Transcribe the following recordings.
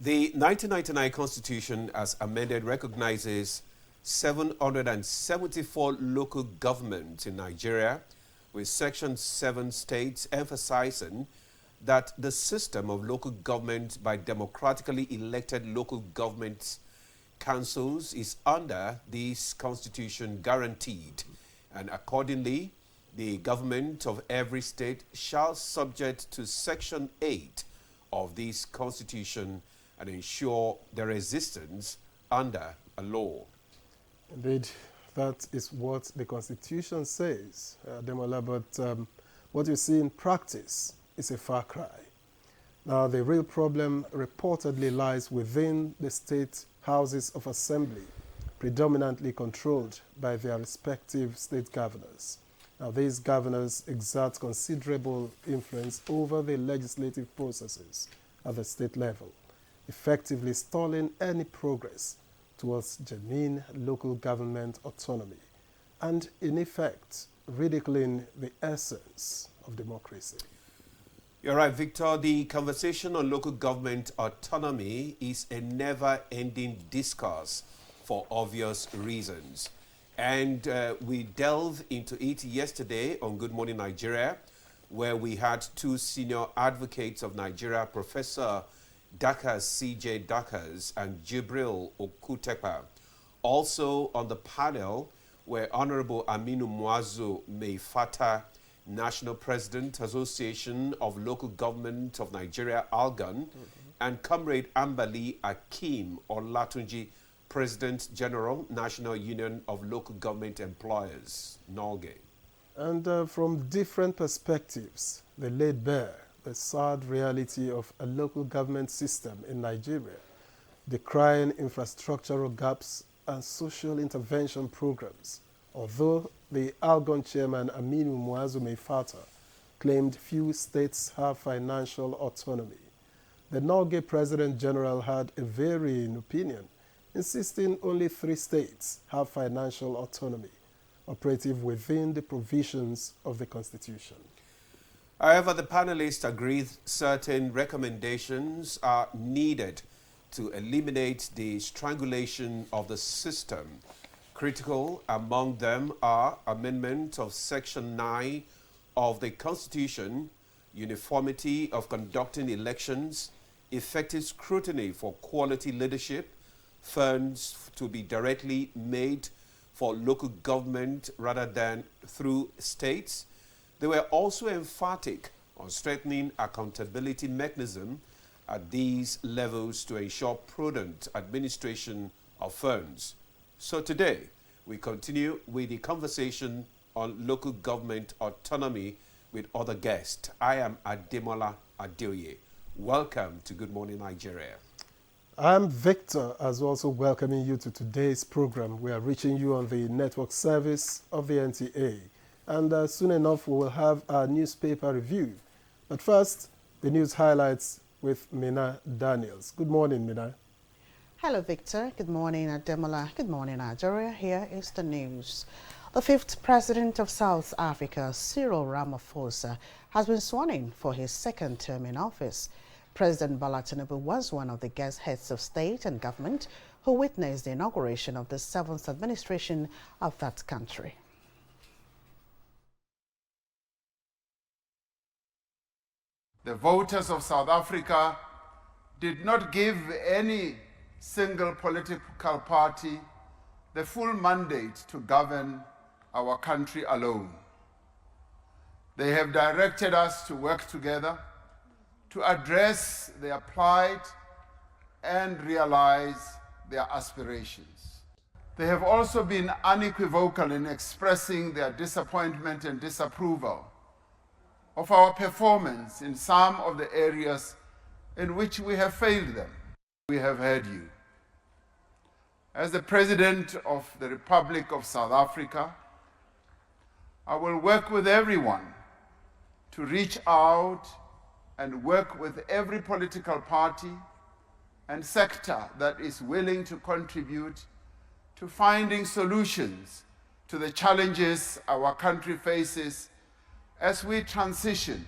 The 1999 Constitution, as amended, recognizes 774 local governments in Nigeria, with Section 7 states emphasizing that the system of local government by democratically elected local government councils is under this Constitution guaranteed, and accordingly, the government of every state shall subject to Section 8 of this Constitution and ensure their existence under a law. Indeed, that is what the Constitution says, Demola, but what you see in practice is a far cry. Now, the real problem reportedly lies within the state houses of assembly, predominantly controlled by their respective state governors. Now, these governors exert considerable influence over the legislative processes at the state level, effectively stalling any progress towards genuine local government autonomy and, in effect, ridiculing the essence of democracy. You're right, Victor. The conversation on local government autonomy is a never-ending discourse for obvious reasons. And we delved into it yesterday on Good Morning Nigeria, where we had two senior advocates of Nigeria, Professor Dakas C.J. Dakas and Jibril Okutepa. Also on the panel were Honorable Aminu Muazu Meifata, National President, Association of Local Government of Nigeria, ALGON, and Comrade Ambali Akim Olatunji, President General, National Union of Local Government Employers, NOLGE. And from different perspectives, they laid bare the sad reality of a local government system in Nigeria, decrying infrastructural gaps and social intervention programs, although the ALGON chairman Aminu Muazu Meifata claimed few states have financial autonomy. The NOLGE President General had a varying opinion, insisting only 3 states have financial autonomy, operative within the provisions of the Constitution. However, the panelists agreed certain recommendations are needed to eliminate the strangulation of the system. Critical among them are amendment of Section 9 of the Constitution, uniformity of conducting elections, effective scrutiny for quality leadership, funds to be directly made for local government rather than through states. They were also emphatic on strengthening accountability mechanism at these levels to ensure prudent administration of funds. So today, we continue with the conversation on local government autonomy with other guests. I am Ademola Adeoye. Welcome to Good Morning Nigeria. I'm Victor, as also welcoming you to today's program. We are reaching you on the network service of the NTA. And soon enough, we will have our newspaper review. But first, the news highlights with Mina Daniels. Good morning, Mina. Hello, Victor. Good morning, Ademola. Good morning, Nigeria. Here is the news. The 5th President of South Africa, Cyril Ramaphosa, has been sworn in for his 2nd term in office. President Bola Tinubu was one of the guest heads of state and government who witnessed the inauguration of the 7th administration of that country. The voters of South Africa did not give any single political party the full mandate to govern our country alone. They have directed us to work together to address their plight and realize their aspirations. They have also been unequivocal in expressing their disappointment and disapproval of our performance in some of the areas in which we have failed them. We have heard you. As the President of the Republic of South Africa, I will work with everyone to reach out and work with every political party and sector that is willing to contribute to finding solutions to the challenges our country faces as we transition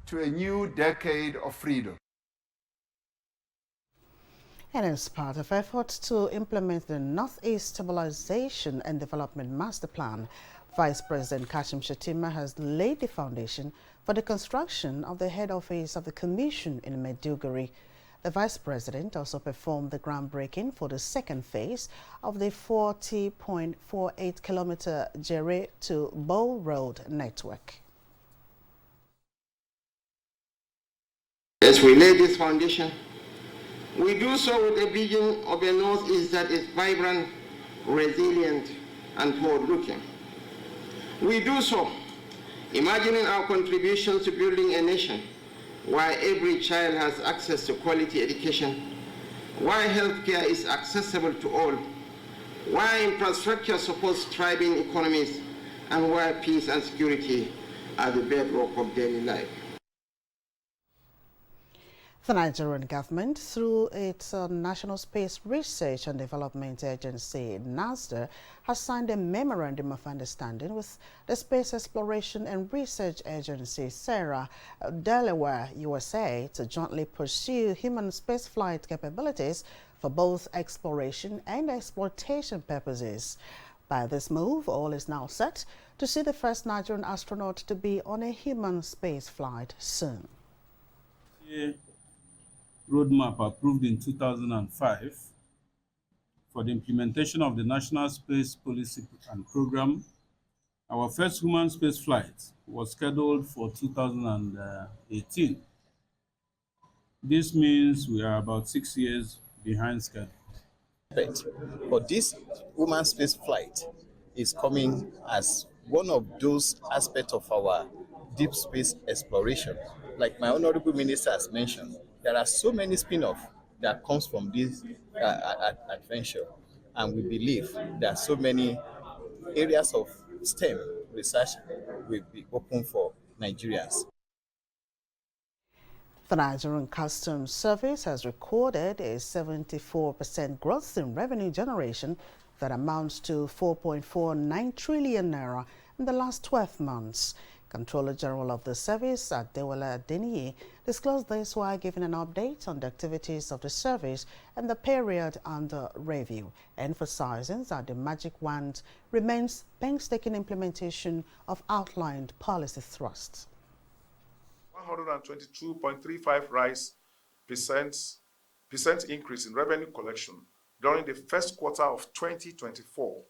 to a new decade of freedom. And as part of efforts to implement the Northeast Stabilization and Development Master Plan, Vice President Kashim Shettima has laid the foundation for the construction of the head office of the Commission in Maiduguri. The Vice President also performed the groundbreaking for the second phase of the 40.48-kilometer Jere to Bow Road network. As we lay this foundation, we do so with a vision of a Northeast that is vibrant, resilient, and forward-looking. We do so imagining our contributions to building a nation where every child has access to quality education, where healthcare is accessible to all, where infrastructure supports thriving economies, and where peace and security are the bedrock of daily life. The Nigerian government, through its National Space Research and Development Agency, NASDA, has signed a memorandum of understanding with the Space Exploration and Research Agency, SARA, Delaware, USA, to jointly pursue human spaceflight capabilities for both exploration and exploitation purposes. By this move, all is now set to see the first Nigerian astronaut to be on a human spaceflight soon. Roadmap approved in 2005 for the implementation of the National Space Policy and Program. Our first human space flight was scheduled for 2018. This means we are about 6 years behind schedule. But this human space flight is coming as one of those aspects of our deep space exploration. Like my Honorable Minister has mentioned, there are so many spin-offs that comes from this adventure, and we believe there are so many areas of STEM research will be open for Nigerians. The Nigerian Customs Service has recorded a 74% growth in revenue generation that amounts to 4.49 trillion naira in the last 12 months. Controller General of the Service, Adewale Adeniyi, disclosed this while giving an update on the activities of the service and the period under review, emphasizing that the magic wand remains painstaking implementation of outlined policy thrusts. 122.35 percent increase in revenue collection during the first quarter of 2024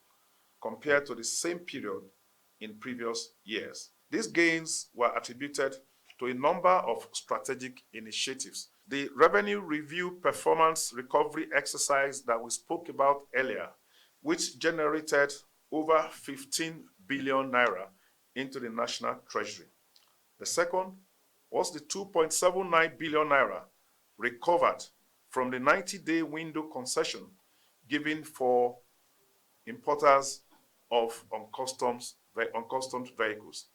compared to the same period in previous years. These gains were attributed to a number of strategic initiatives. The revenue review performance recovery exercise that we spoke about earlier, which generated over 15 billion naira into the national treasury. The second was the 2.79 billion naira recovered from the 90-day window concession given for importers of uncustomed vehicles.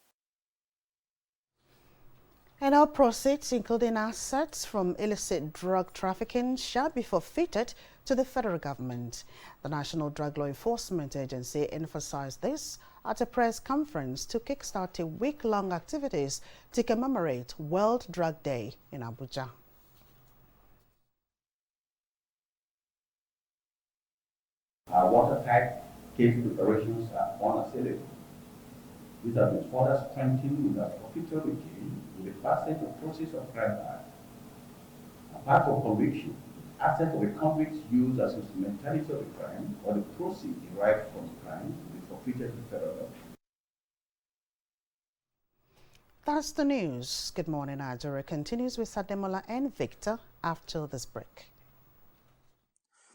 And all proceeds, including assets from illicit drug trafficking, shall be forfeited to the federal government. The National Drug Law Enforcement Agency emphasized this at a press conference to kickstart a week-long activities to commemorate World Drug Day in Abuja. Our watertight case preparations are unassailable. These have been further strengthened with a forfeiture regime with the passage of process of crime act. Apart from conviction, assets of a convict's used as instrumentality of the crime or the proceeds derived from the crime will be forfeited to the federal government. That's the news. Good morning, Nigeria continues with Ademola and Victor after this break.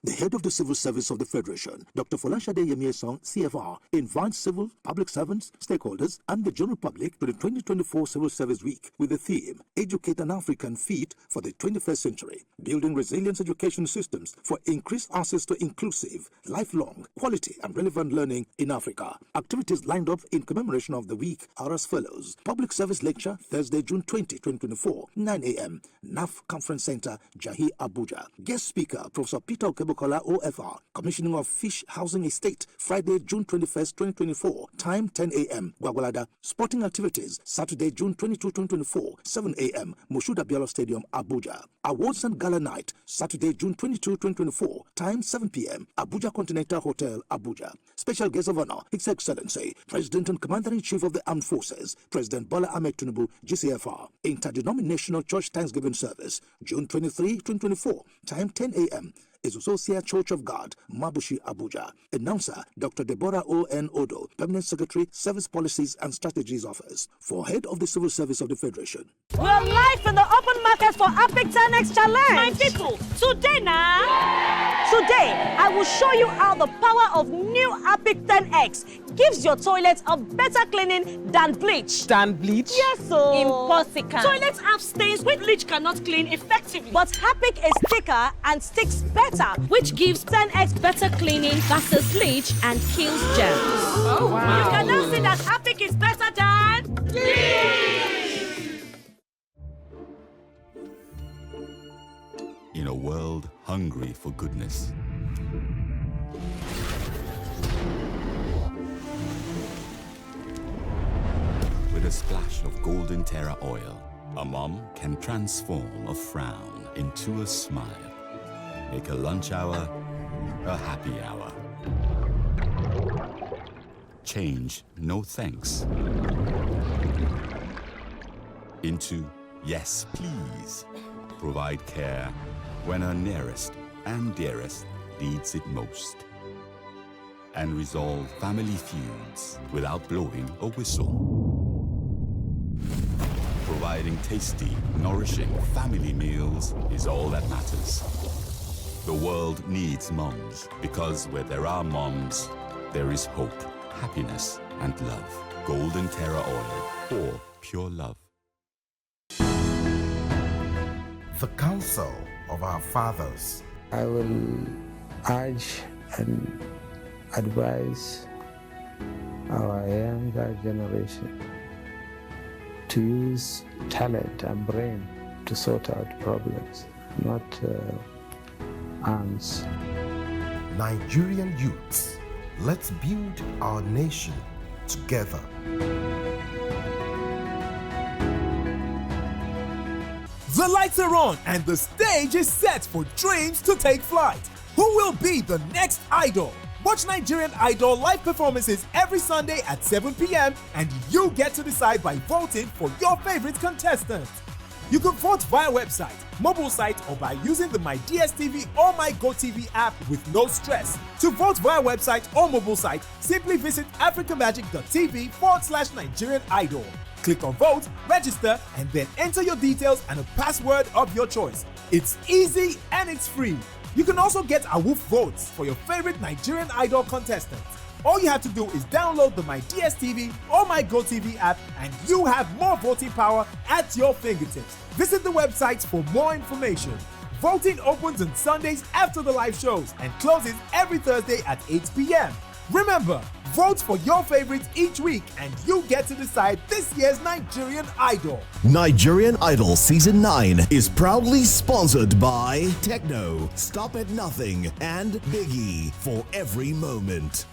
The head of the Civil Service of the Federation, Dr. Folashade Yemieson, CFR, invites civil, public servants, stakeholders, and the general public to the 2024 Civil Service Week with the theme, Educate an African Fit for the 21st Century, Building Resilient Education Systems for Increased Access to Inclusive, Lifelong, Quality, and Relevant Learning in Africa. Activities lined up in commemoration of the week are as follows. Public Service Lecture, Thursday, June 20, 2024, 9 a.m., NAF Conference Center, Jahi, Abuja. Guest speaker, Professor Peter Okebe Bukola OFR, commissioning of Fish Housing Estate, Friday, June 21st, 2024, time 10 a.m. Gwagwalada. Sporting activities, Saturday, June 22, 2024, 7 a.m. Moshood Abiola Stadium, Abuja. Awards and Gala Night, Saturday, June 22, 2024, time 7 p.m. Abuja Continental Hotel, Abuja. Special guest of honor, His Excellency, President and Commander-in-Chief of the Armed Forces, President Bola Ahmed Tinubu, GCFR. Interdenominational Church Thanksgiving Service, June 23, 2024, time 10 a.m. Izusosia Church of God, Mabushi, Abuja. Announcer, Dr. Deborah O.N. Odo, Permanent Secretary, Service Policies and Strategies Office, for Head of the Civil Service of the Federation. We're live in the open market for Epic 10X Challenge. My people, today I will show you how the power of new Epic 10X gives your toilet a better cleaning than bleach. Than bleach? Yes, so. Impossible. Toilets have stains which bleach cannot clean effectively. But Epic is thicker and sticks better, which gives 10X better cleaning versus bleach and kills germs. Oh, wow. You can now see that Epic is better than bleach. In a world hungry for goodness, with a splash of golden Terra oil, a mom can transform a frown into a smile. Make a lunch hour a happy hour. Change no thanks into yes please. Provide care when her nearest and dearest needs it most. And resolve family feuds without blowing a whistle. Providing tasty, nourishing family meals is all that matters. The world needs moms, because where there are moms, there is hope, happiness, and love. Golden Terra Oil, for pure love. The counsel of our fathers. I will urge and advise our younger generation to use talent and brain to sort out problems, not arms. Nigerian youths, let's build our nation together. The lights are on and the stage is set for dreams to take flight. Who will be the next idol? Watch Nigerian Idol live performances every Sunday at 7 p.m. and you get to decide by voting for your favorite contestant. You can vote via website, mobile site, or by using the My DSTV or My GoTV app with no stress. To vote via website or mobile site, simply visit africamagic.tv/Nigerian Idol. Click on vote, register, and then enter your details and a password of your choice. It's easy and it's free. You can also get AWOOF votes for your favorite Nigerian Idol contestants. All you have to do is download the My DSTV or My GoTV app and you have more voting power at your fingertips. Visit the websites for more information. Voting opens on Sundays after the live shows and closes every Thursday at 8 p.m. Remember, vote for your favorites each week and you get to decide this year's Nigerian Idol. Nigerian Idol Season 9 is proudly sponsored by Techno, Stop at Nothing, and Biggie, for every moment.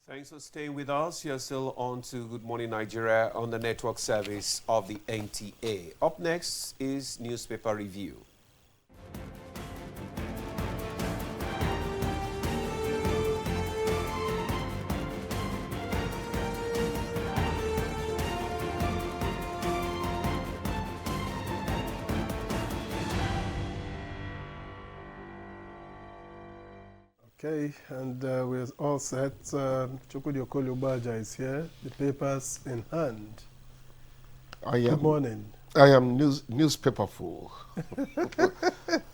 Thanks for staying with us. You're still on to Good Morning Nigeria on the network service of the NTA. Up next is newspaper review. Okay, and we're all set. Chukwudi Okolubaja is here, the papers in hand. Good morning. I am newspaper fool.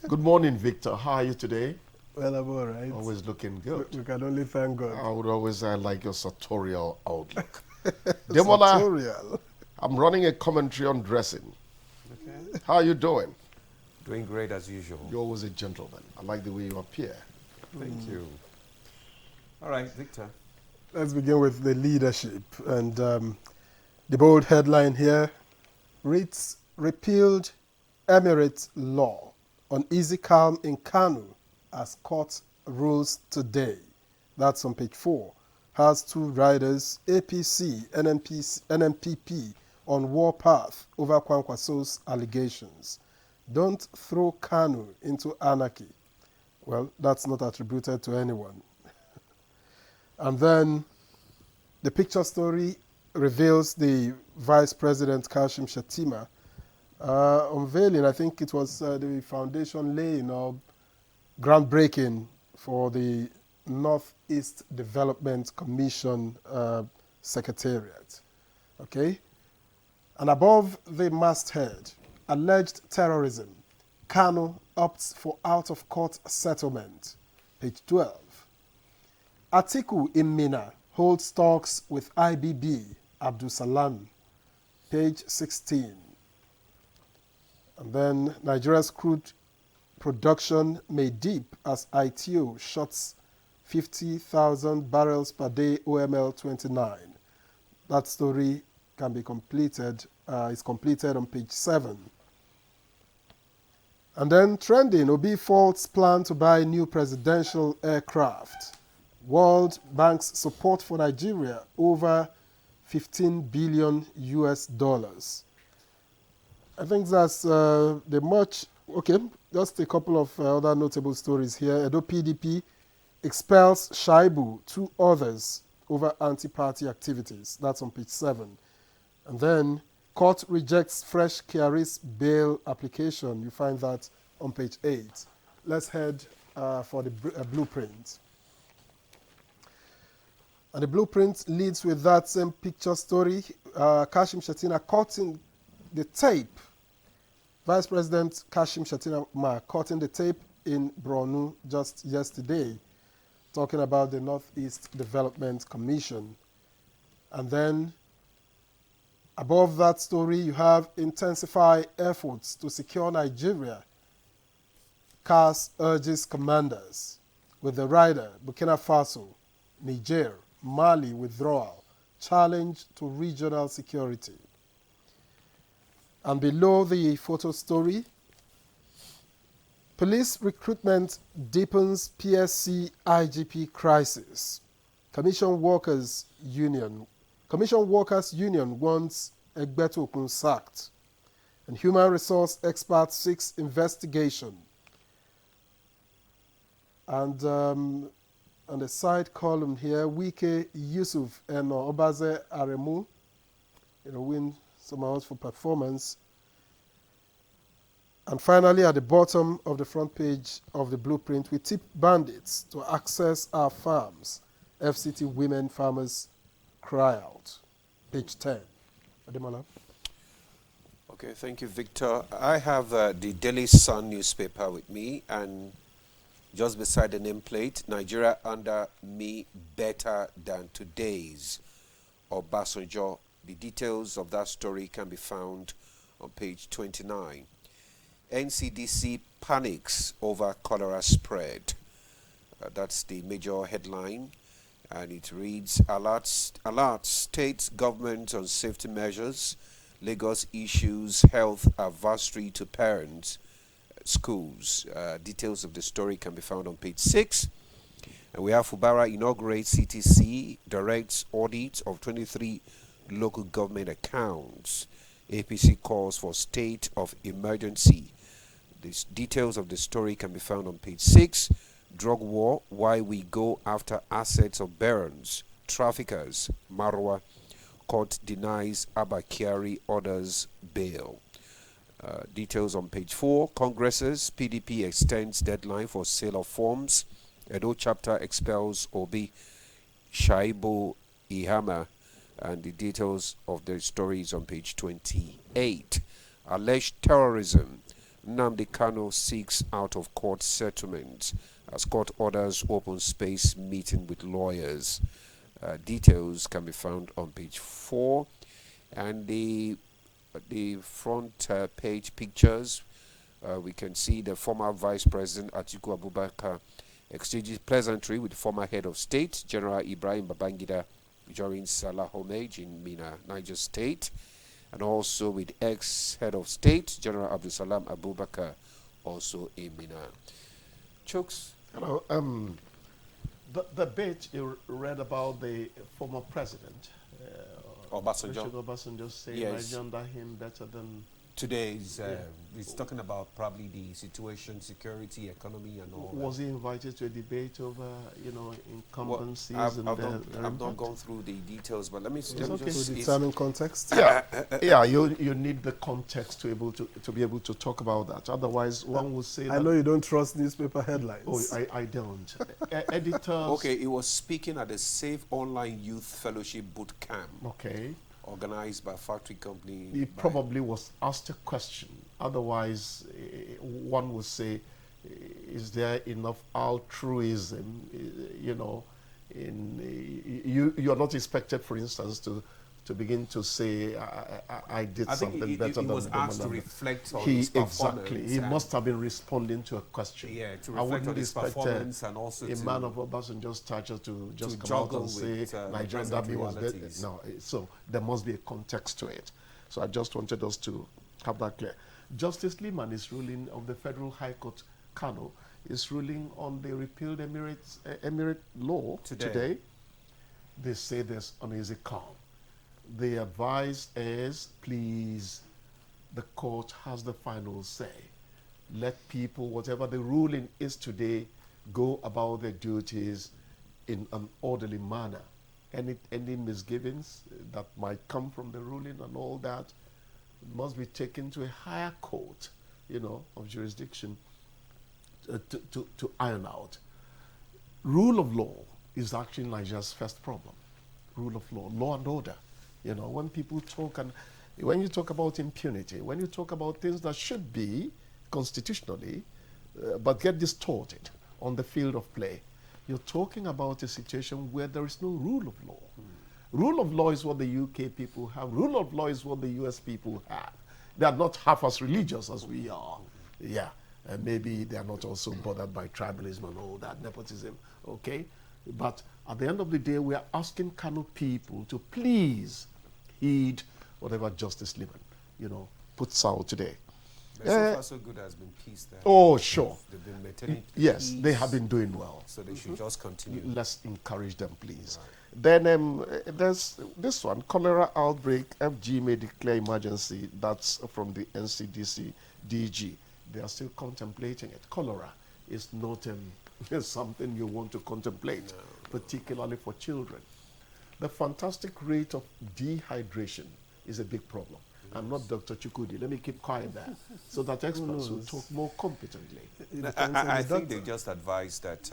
Good morning, Victor. How are you today? Well, I'm all right. Always looking good. We can only thank God. I would always like your sartorial outlook. Demola, Sartorial. I'm running a commentary on dressing. Okay. How are you doing? Doing great as usual. You're always a gentleman. I like the way you appear. Thank you. All right, Victor. Let's begin with the leadership. And the bold headline here reads, repealed Emirates law on easy calm in Kanu as court rules today. That's on page 4. Has two riders, APC, NMPP, on warpath over Kwankwaso's allegations. Don't throw Kanu into anarchy. Well, that's not attributed to anyone. And then the picture story reveals the Vice President Kashim Shettima unveiling, I think it was the foundation laying or groundbreaking for the Northeast Development Commission Secretariat. Okay? And above the masthead, alleged terrorism, Kanu opts for out-of-court settlement. Page 12. Atiku in Mina holds talks with IBB, Abdul Salam. Page 16. And then Nigeria's crude production may dip as ITO shuts 50,000 barrels per day OML 29. That story can be completed, is completed on page 7. And then trending, Obi faults plan to buy new presidential aircraft. World Bank's support for Nigeria over 15 billion US dollars. I think that's the much, okay, just a couple of other notable stories here. Edo PDP expels Shaibu, 2 others, over anti-party activities. That's on page 7. And then court rejects fresh Kiaris bail application. You find that on page 8. Let's head for the blueprint. And the blueprint leads with that same picture story. Kashim Shettima cutting the tape. Vice President Kashim Shettima cutting the tape in Borno just yesterday, talking about the Northeast Development Commission. And then above that story, you have intensify efforts to secure Nigeria. CAS urges commanders with the rider Burkina Faso, Niger, Mali withdrawal, challenge to regional security. And below the photo story, police recruitment deepens PSC IGP crisis. Commission Workers Union wants Egbeto sacked. And Human Resource Expert seeks investigation. And on the side column here, Wike Yusuf and Obaze Aremu, win some awards for performance. And finally, at the bottom of the front page of the blueprint, we tip bandits to access our farms. FCT women farmers cry out. Page 10. Ademola. Okay, thank you, Victor. I have the Daily Sun newspaper with me, and just beside the nameplate, Nigeria under me better than today's Obasanjo. The details of that story can be found on page 29. NCDC panics over cholera spread. That's the major headline. And it reads, alert state government on safety measures. Lagos issues health advisory to parents. Schools. Details of the story can be found on page 6. And we have Fubara inaugurates CTC, directs audit of 23 local government accounts. APC calls for state of emergency. The details of the story can be found on page 6. Drug war, why we go after assets of barons, traffickers, Marwa. Court denies Abba Kyari orders bail. Details on page 4. Congresses, PDP extends deadline for sale of forms. Edo chapter expels Obi Shaibu Ihama. And the details of the story is on page 28. Alleged terrorism. Nnamdi Kanu seeks out of court settlement. as court orders open space meeting with lawyers. Details can be found on page 4, and the front page pictures. We can see the former Vice President Atiku Abubakar exchanges pleasantry with former head of state General Ibrahim Babangida during Salah homage in Mina, Niger State, and also with ex-head of state General Abdulsalam Abubakar, also in Mina. Chooks? Hello. The bit you read about the former president, Obasanjo saying, yes, I under him better than... Today is it's talking about probably the situation, security, economy, and all. Was he invited to a debate over, incumbencies? Well, I've not gone through the details, but let me just determine context. Yeah, you need the context to be able to talk about that. Otherwise, one will say. I know you don't trust newspaper headlines. Oh, I don't. Editors. Okay, he was speaking at the Safe Online Youth Fellowship Boot Camp. Okay. Organized by a factory company. He probably was asked a question. Otherwise, one would say, is there enough altruism? You're not expected, for instance, to begin to say, I did something better than the man. He was asked to reflect on his performance. Exactly. He must have been responding to a question. Yeah, to reflect on his performance and also a man of Obasanjo's stature to just come out and say Nigerian Army was better. No, so there must be a context to it. So I just wanted us to have that clear. Justice Liman is ruling of the Federal High Court, Kano, is ruling on the repealed Emirate law today. They say there's uneasy calm. The advice is, please, the court has the final say. Let people, whatever the ruling is today, go about their duties in an orderly manner. Any misgivings that might come from the ruling and all that must be taken to a higher court, of jurisdiction to iron out. Rule of law is actually Nigeria's first problem. Rule of law and order. When people talk, and when you talk about impunity, when you talk about things that should be constitutionally, but get distorted on the field of play, you're talking about a situation where there is no rule of law. Rule of law is what the UK people have. Rule of law is what the US people have. They are not half as religious as we are. Yeah, and maybe they are not also bothered by tribalism and all that, nepotism, okay? But at the end of the day, we are asking Kano people to please heed whatever Justice Liman, puts out today. But so far, so good has been peace there. Oh, sure. They've been maintaining yes, peace, they have been doing well. So they should just continue. Let's encourage them, please. Right. Then there's this one, cholera outbreak, FG may declare emergency. That's from the NCDC DG. They are still contemplating it. Cholera is not something you want to contemplate, particularly for children. The fantastic rate of dehydration is a big problem. I'm not Dr. Chukudi. Let me keep quiet there so that experts will talk more competently. I think they just advise that,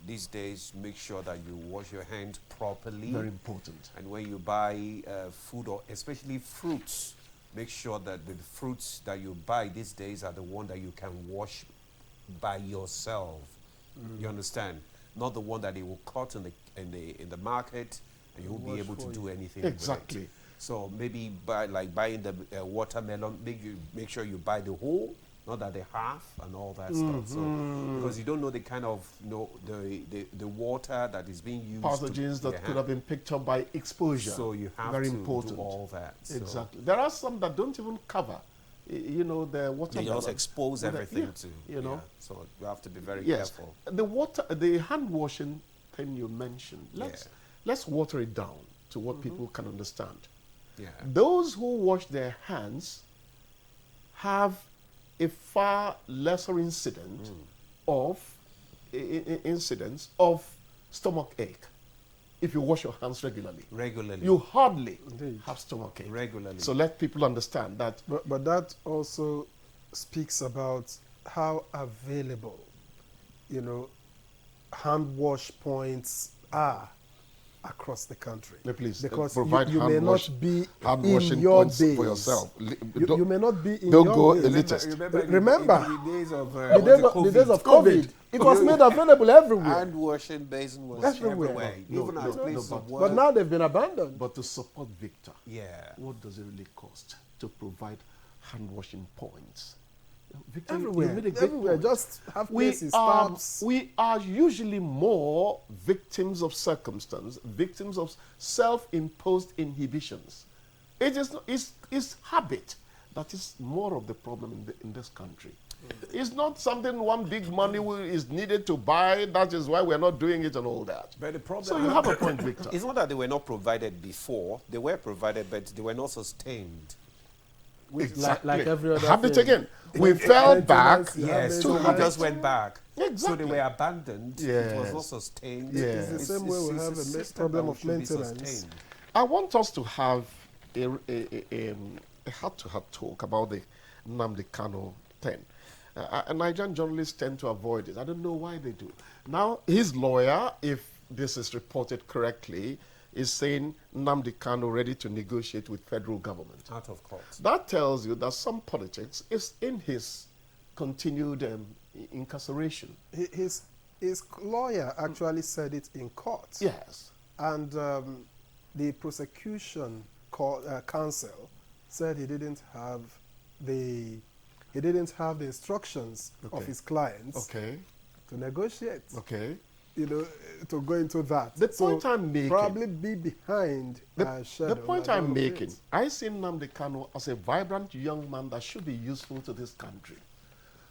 these days, make sure that you wash your hands properly. Very important. And when you buy food, or especially fruits, make sure that the fruits that you buy these days are the one that you can wash by yourself. You understand? Not the one that they will cut in the market, and you won't be able to do anything exactly. with it. So maybe buying the watermelon, make sure you buy the whole, not that the half and all that stuff. So because you don't know the kind of the water that is being used. Pathogens that could have been picked up by exposure. So you have very to important. do all that. Exactly. There are some that don't even cover. The watermelon. They just expose everything to. Yeah. So you have to be very careful. The hand washing thing you mentioned. Let's water it down to what people can understand. Yeah. Those who wash their hands have a far lesser incidence of stomach ache. If you wash your hands regularly, you hardly have stomach ache. Regularly. So let people understand that. But that also speaks about how available, hand wash points are across the country. Please, because provide you may not be in your your base for yourself. You may not be in don't your go base. elitist. Remember the days of the days of COVID. It was made available everywhere. Hand washing basin was everywhere. Even at places of work. But now they've been abandoned. But to support Victor, yeah, what does it really cost to provide hand washing points? Victor, everywhere, you made a great point. Just have places, stops. We are usually more victims of circumstance, victims of self-imposed inhibitions. It's habit that is more of the problem in this country. It's not something one big money is needed to buy. That is why we're not doing it and all that. But the problem, so you have a point, Victor. It's not that they were not provided before. They were provided, but they were not sustained. Exactly. Like every other habit thing. again. We fell back. Yes, so we just went back. Exactly. So they were abandoned. Yes. It was not sustained. Yes. It's the same way we have a problem of maintenance. I want us to have a heart-to-heart talk about the Nnamdi Kanu thing. Nigerian journalists tend to avoid it. I don't know why they do. Now, his lawyer, if this is reported correctly, is saying Nnamdi Kanu ready to negotiate with federal government. Out of court. That tells you that some politics is in his continued incarceration. His lawyer actually said it in court. Yes. And the prosecution counsel said he didn't have the instructions of his clients to negotiate. To go into that. The point I'm making, probably be behind the point I'm making, I see Nnamdi Kanu as a vibrant young man that should be useful to this country.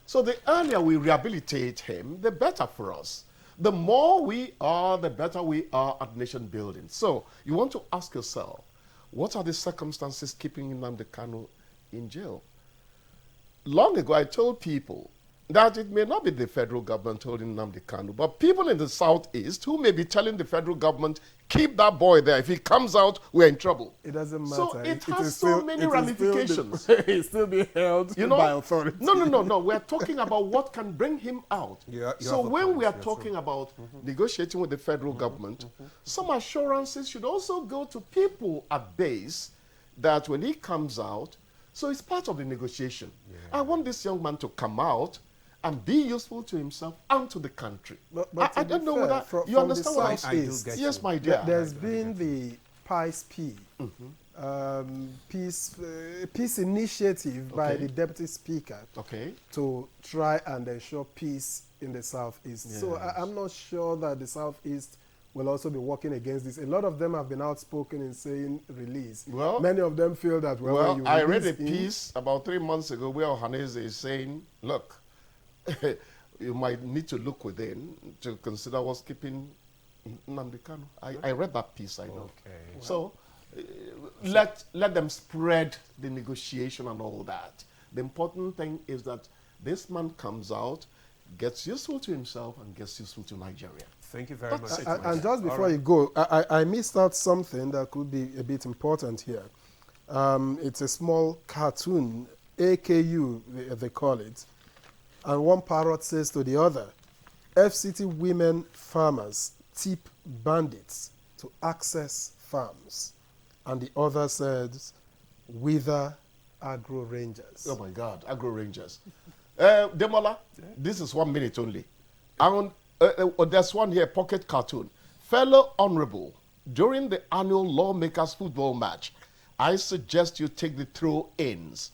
So the earlier we rehabilitate him, the better for us. The more we are, the better we are at nation building. So you want to ask yourself, what are the circumstances keeping Nnamdi Kanu in jail? Long ago, I told people that it may not be the federal government holding Nnamdi Kanu, but people in the southeast who may be telling the federal government, keep that boy there. If he comes out, we're in trouble. It doesn't matter. So it has so many ramifications. He's still being held by authority. No. We're talking about what can bring him out. So when we are talking about negotiating with the federal government, some assurances should also go to people at base that when he comes out, so it's part of the negotiation. I want this young man to come out and be useful to himself and to the country. But I don't know whether you understand what I'm saying. Yes, my dear. There's been the PICE-P, peace initiative by the Deputy Speaker to try and ensure peace in the Southeast. Yes. So I'm not sure that the Southeast will also be working against this. A lot of them have been outspoken in saying release. Well, many of them feel that, I read a piece about 3 months ago where Ohaneze is saying, look, you might need to look within to consider what's keeping Nnamdi Kanu. I read that piece, I know. So let them spread the negotiation and all that. The important thing is that this man comes out, gets useful to himself and gets useful to Nigeria. Thank you very much. And just before you go, I missed out something that could be a bit important here. It's a small cartoon, AKU they call it. And one parrot says to the other, FCT women farmers tip bandits to access farms. And the other says, wither agro rangers. Oh my God, agro rangers. Demola, this is 1 minute only. And there's one here, pocket cartoon. Fellow Honorable, during the annual Lawmakers football match, I suggest you take the throw-ins.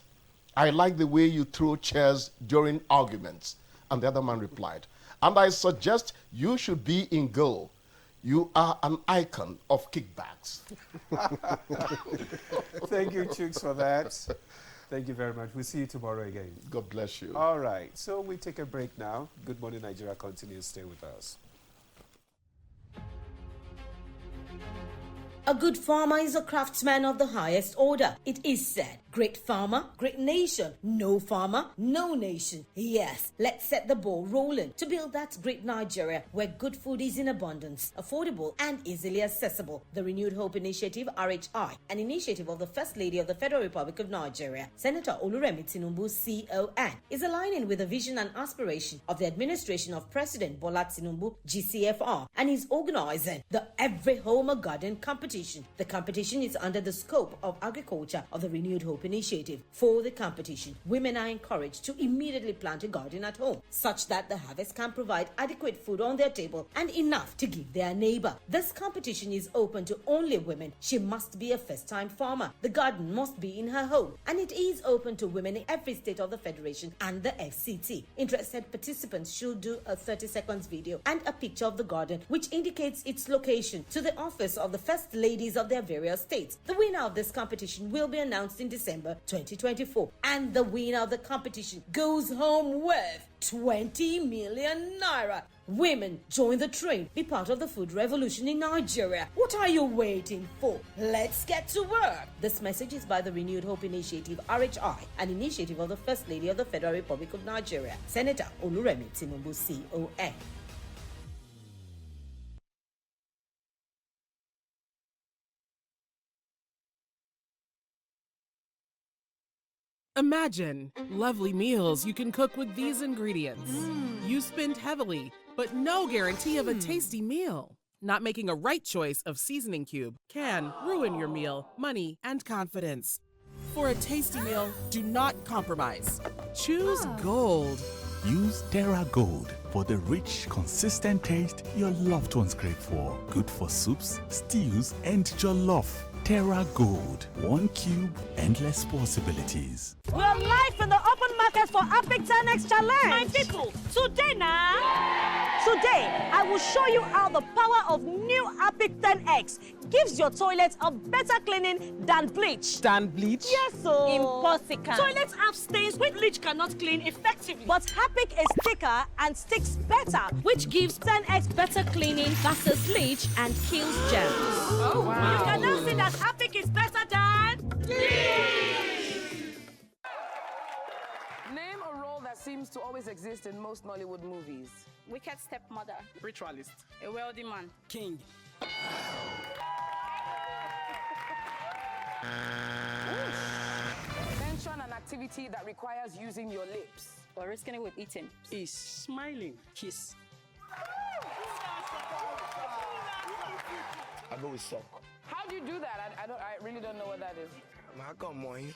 I like the way you throw chairs during arguments. And the other man replied, and I suggest you should be in goal. You are an icon of kickbacks. Thank you, Chooks, for that. Thank you very much. We'll see you tomorrow again. God bless you. All right. So we take a break now. Good Morning Nigeria continues. Stay with us. A good farmer is a craftsman of the highest order. It is said, great farmer, great nation. No farmer, no nation. Yes, let's set the ball rolling to build that great Nigeria where good food is in abundance, affordable and easily accessible. The Renewed Hope Initiative, RHI, an initiative of the First Lady of the Federal Republic of Nigeria, Senator Oluremi Tinubu, CON, is aligning with the vision and aspiration of the administration of President Bola Tinubu, GCFR, and is organizing the Every Home a Garden competition. The competition is under the scope of agriculture of the Renewed Hope Initiative. For the competition, women are encouraged to immediately plant a garden at home, such that the harvest can provide adequate food on their table and enough to give their neighbor. This competition is open to only women. She must be a first-time farmer. The garden must be in her home, and it is open to women in every state of the Federation and the FCT. Interested participants should do a 30-second video and a picture of the garden which indicates its location to the office of the First Ladies of their various states. The winner of this competition will be announced in December 2024, and the winner of the competition goes home with 20 million naira. Women, join the train. Be part of the food revolution in Nigeria. What are you waiting for? Let's get to work. This message is by the Renewed Hope Initiative, RHI, an initiative of the First Lady of the Federal Republic of Nigeria, Senator Oluremi Tinubu, CON. Imagine lovely meals you can cook with these ingredients. You spend heavily, but no guarantee of a tasty meal. Not making a right choice of seasoning cube can ruin your meal, money, and confidence. For a tasty meal, do not compromise. Choose Gold. Use Terra Gold for the rich, consistent taste your loved ones crave for. Good for soups, stews, and jollof. Terra Gold. 1 cube, endless possibilities. We're live in the open market for Epic 10X Challenge. My people, today I will show you how the power of new Epic 10X gives your toilet a better cleaning than bleach. Than bleach? Yes, so. Impossible. Toilets have stains which bleach cannot clean effectively. But Epic is thicker and sticks better, which gives 10X better cleaning versus bleach and kills germs. Oh, wow. You can now see that Epic is better than Name a role that seems to always exist in most Nollywood movies. Wicked stepmother. Ritualist. A wealthy man. King. Mention an activity that requires using your lips. Or risking it with eating. Is smiling. Kiss. I go with sock. How do you do that? I really don't know what that is. I got mine.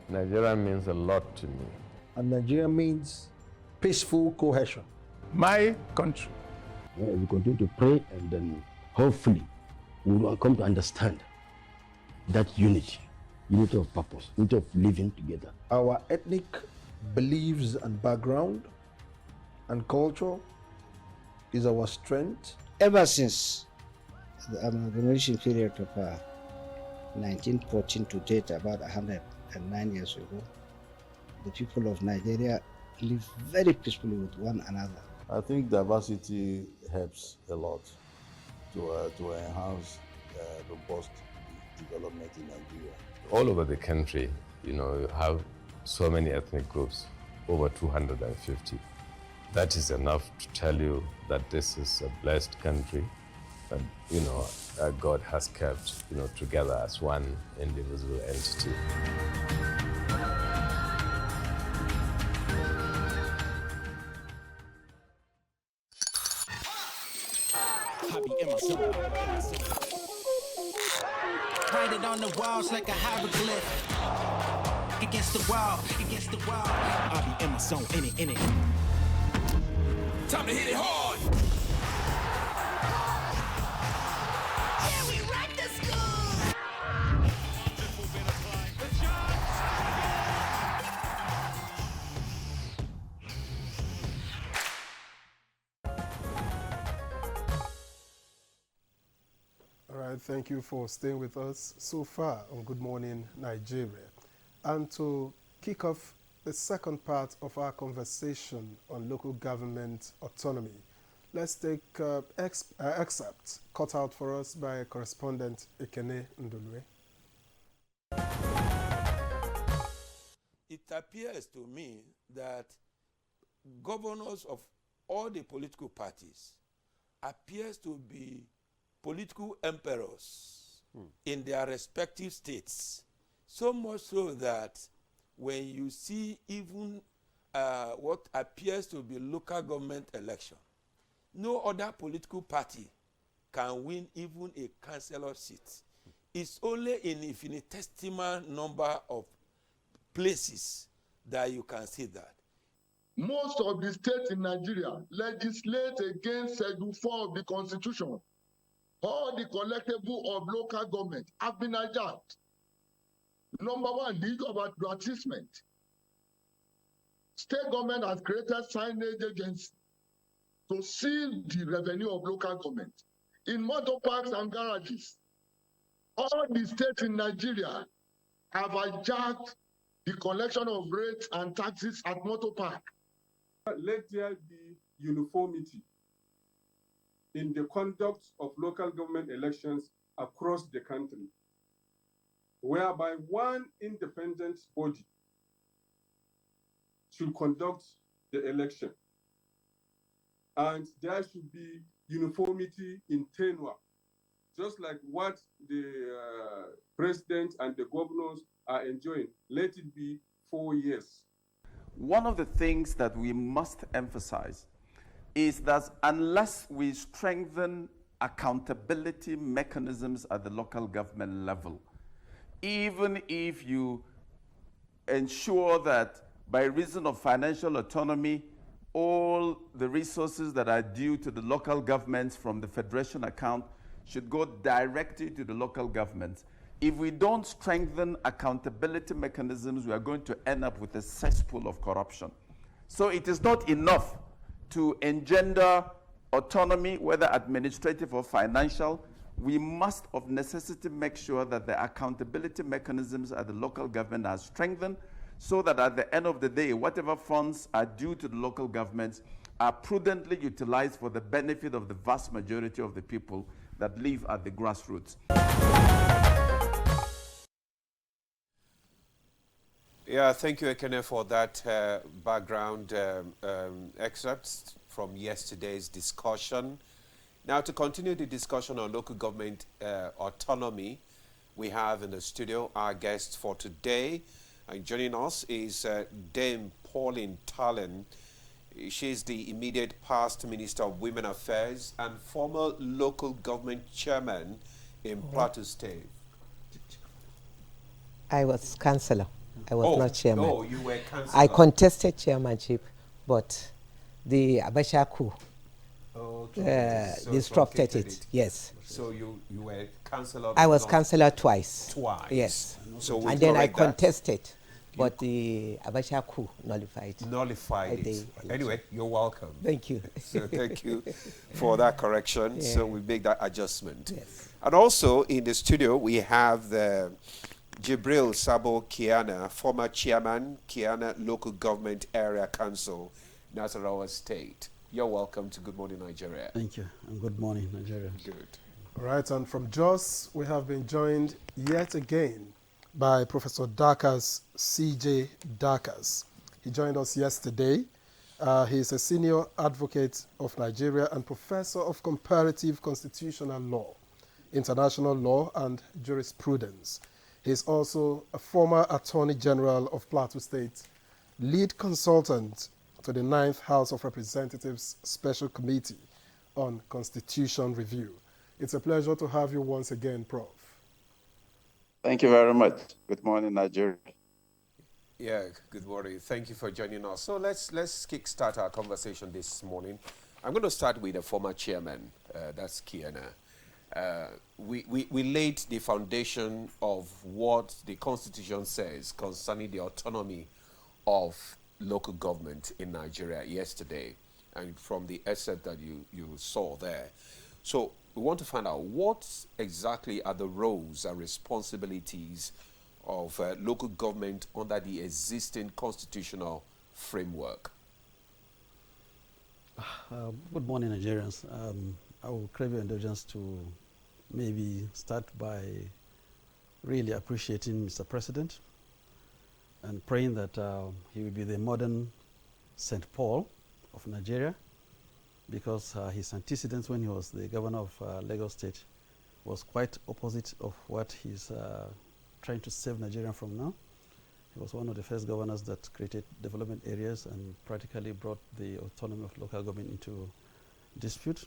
Nigeria means a lot to me. And Nigeria means peaceful cohesion. My country. We continue to pray, and then hopefully we will come to understand that unity of purpose, unity of living together. Our ethnic beliefs and background and culture is our strength. Ever since the amalgamation period of 1914 to date, about 109 years ago, the people of Nigeria live very peacefully with one another. I think diversity helps a lot to enhance robust development in Nigeria. All over the country, you have so many ethnic groups, over 250. That is enough to tell you that this is a blessed country, and God has kept together as one indivisible entity. Write it on the walls like a hieroglyph. Against the wall. I'll be in my zone, in it. Time to hit it hard. Yeah, we rock the school. All right, right, thank you for staying with us so far on Good Morning Nigeria. And to kick off the second part of our conversation on local government autonomy, let's take excerpts cut out for us by correspondent Ekene Ndulwe. It appears to me that governors of all the political parties appears to be political emperors in their respective states. So much so that when you see even what appears to be local government election, no other political party can win even a councillor seat. It's only in infinitesimal number of places that you can see that. Most of the states in Nigeria legislate against Schedule 4 of the Constitution. All the collectible of local government have been hijacked. Number one, the issue of advertisement. State government has created signage agencies to seal the revenue of local government. In motor parks and garages, all the states in Nigeria have hijacked the collection of rates and taxes at motor park. Let there be uniformity in the conduct of local government elections across the country, whereby one independent body should conduct the election. And there should be uniformity in tenure, just like what the president and the governors are enjoying. Let it be 4 years. One of the things that we must emphasize is that unless we strengthen accountability mechanisms at the local government level, even if you ensure that by reason of financial autonomy, all the resources that are due to the local governments from the federation account should go directly to the local governments. If we don't strengthen accountability mechanisms, we are going to end up with a cesspool of corruption. So it is not enough to engender autonomy, whether administrative or financial. We must of necessity make sure that the accountability mechanisms at the local government are strengthened, so that at the end of the day, whatever funds are due to the local governments are prudently utilized for the benefit of the vast majority of the people that live at the grassroots. Yeah, thank you, Ekene, for that background excerpts from yesterday's discussion. Now, to continue the discussion on local government autonomy, we have in the studio our guest for today. And joining us is Dame Pauline Talen. She's the immediate past Minister of Women Affairs and former local government chairman in Plateau State. I was councillor. I was not chairman. Oh, you were councillor. I contested chairmanship, but the Abacha coup disrupted it. Yes. So you were councillor? I was councillor twice. Twice? Yes. So and then I contested, but the Abacha coup nullified. Nullified it. Anyway, you're welcome. Thank you. So thank you for that correction. Yeah. So we make that adjustment. Yes. And also in the studio, we have the Jibril Sabo Kiana, former chairman, Kiana Local Government Area Council, Nasarawa State. You're welcome to Good Morning Nigeria. Thank you, and good morning, Nigeria. Good. All right, and from Jos, we have been joined yet again by Professor Dakas, C.J. Dakas. He joined us yesterday. He is a senior advocate of Nigeria and professor of comparative constitutional law, international law, and jurisprudence. He is also a former Attorney General of Plateau State, lead consultant to the 9th House of Representatives Special Committee on Constitution Review. It's a pleasure to have you once again, Prof. Thank you very much. Good morning, Nigeria. Yeah, good morning. Thank you for joining us. So let's kickstart our conversation this morning. I'm going to start with the former chairman, that's Kiana. We laid the foundation of what the Constitution says concerning the autonomy of local government in Nigeria yesterday, and from the excerpt that you saw there. So we want to find out what exactly are the roles and responsibilities of local government under the existing constitutional framework. Good morning, Nigerians. I will crave your indulgence to maybe start by really appreciating Mr. President and praying that he will be the modern St. Paul of Nigeria, because his antecedents when he was the governor of Lagos State was quite opposite of what he's trying to save Nigeria from now. He was one of the first governors that created development areas and practically brought the autonomy of local government into dispute.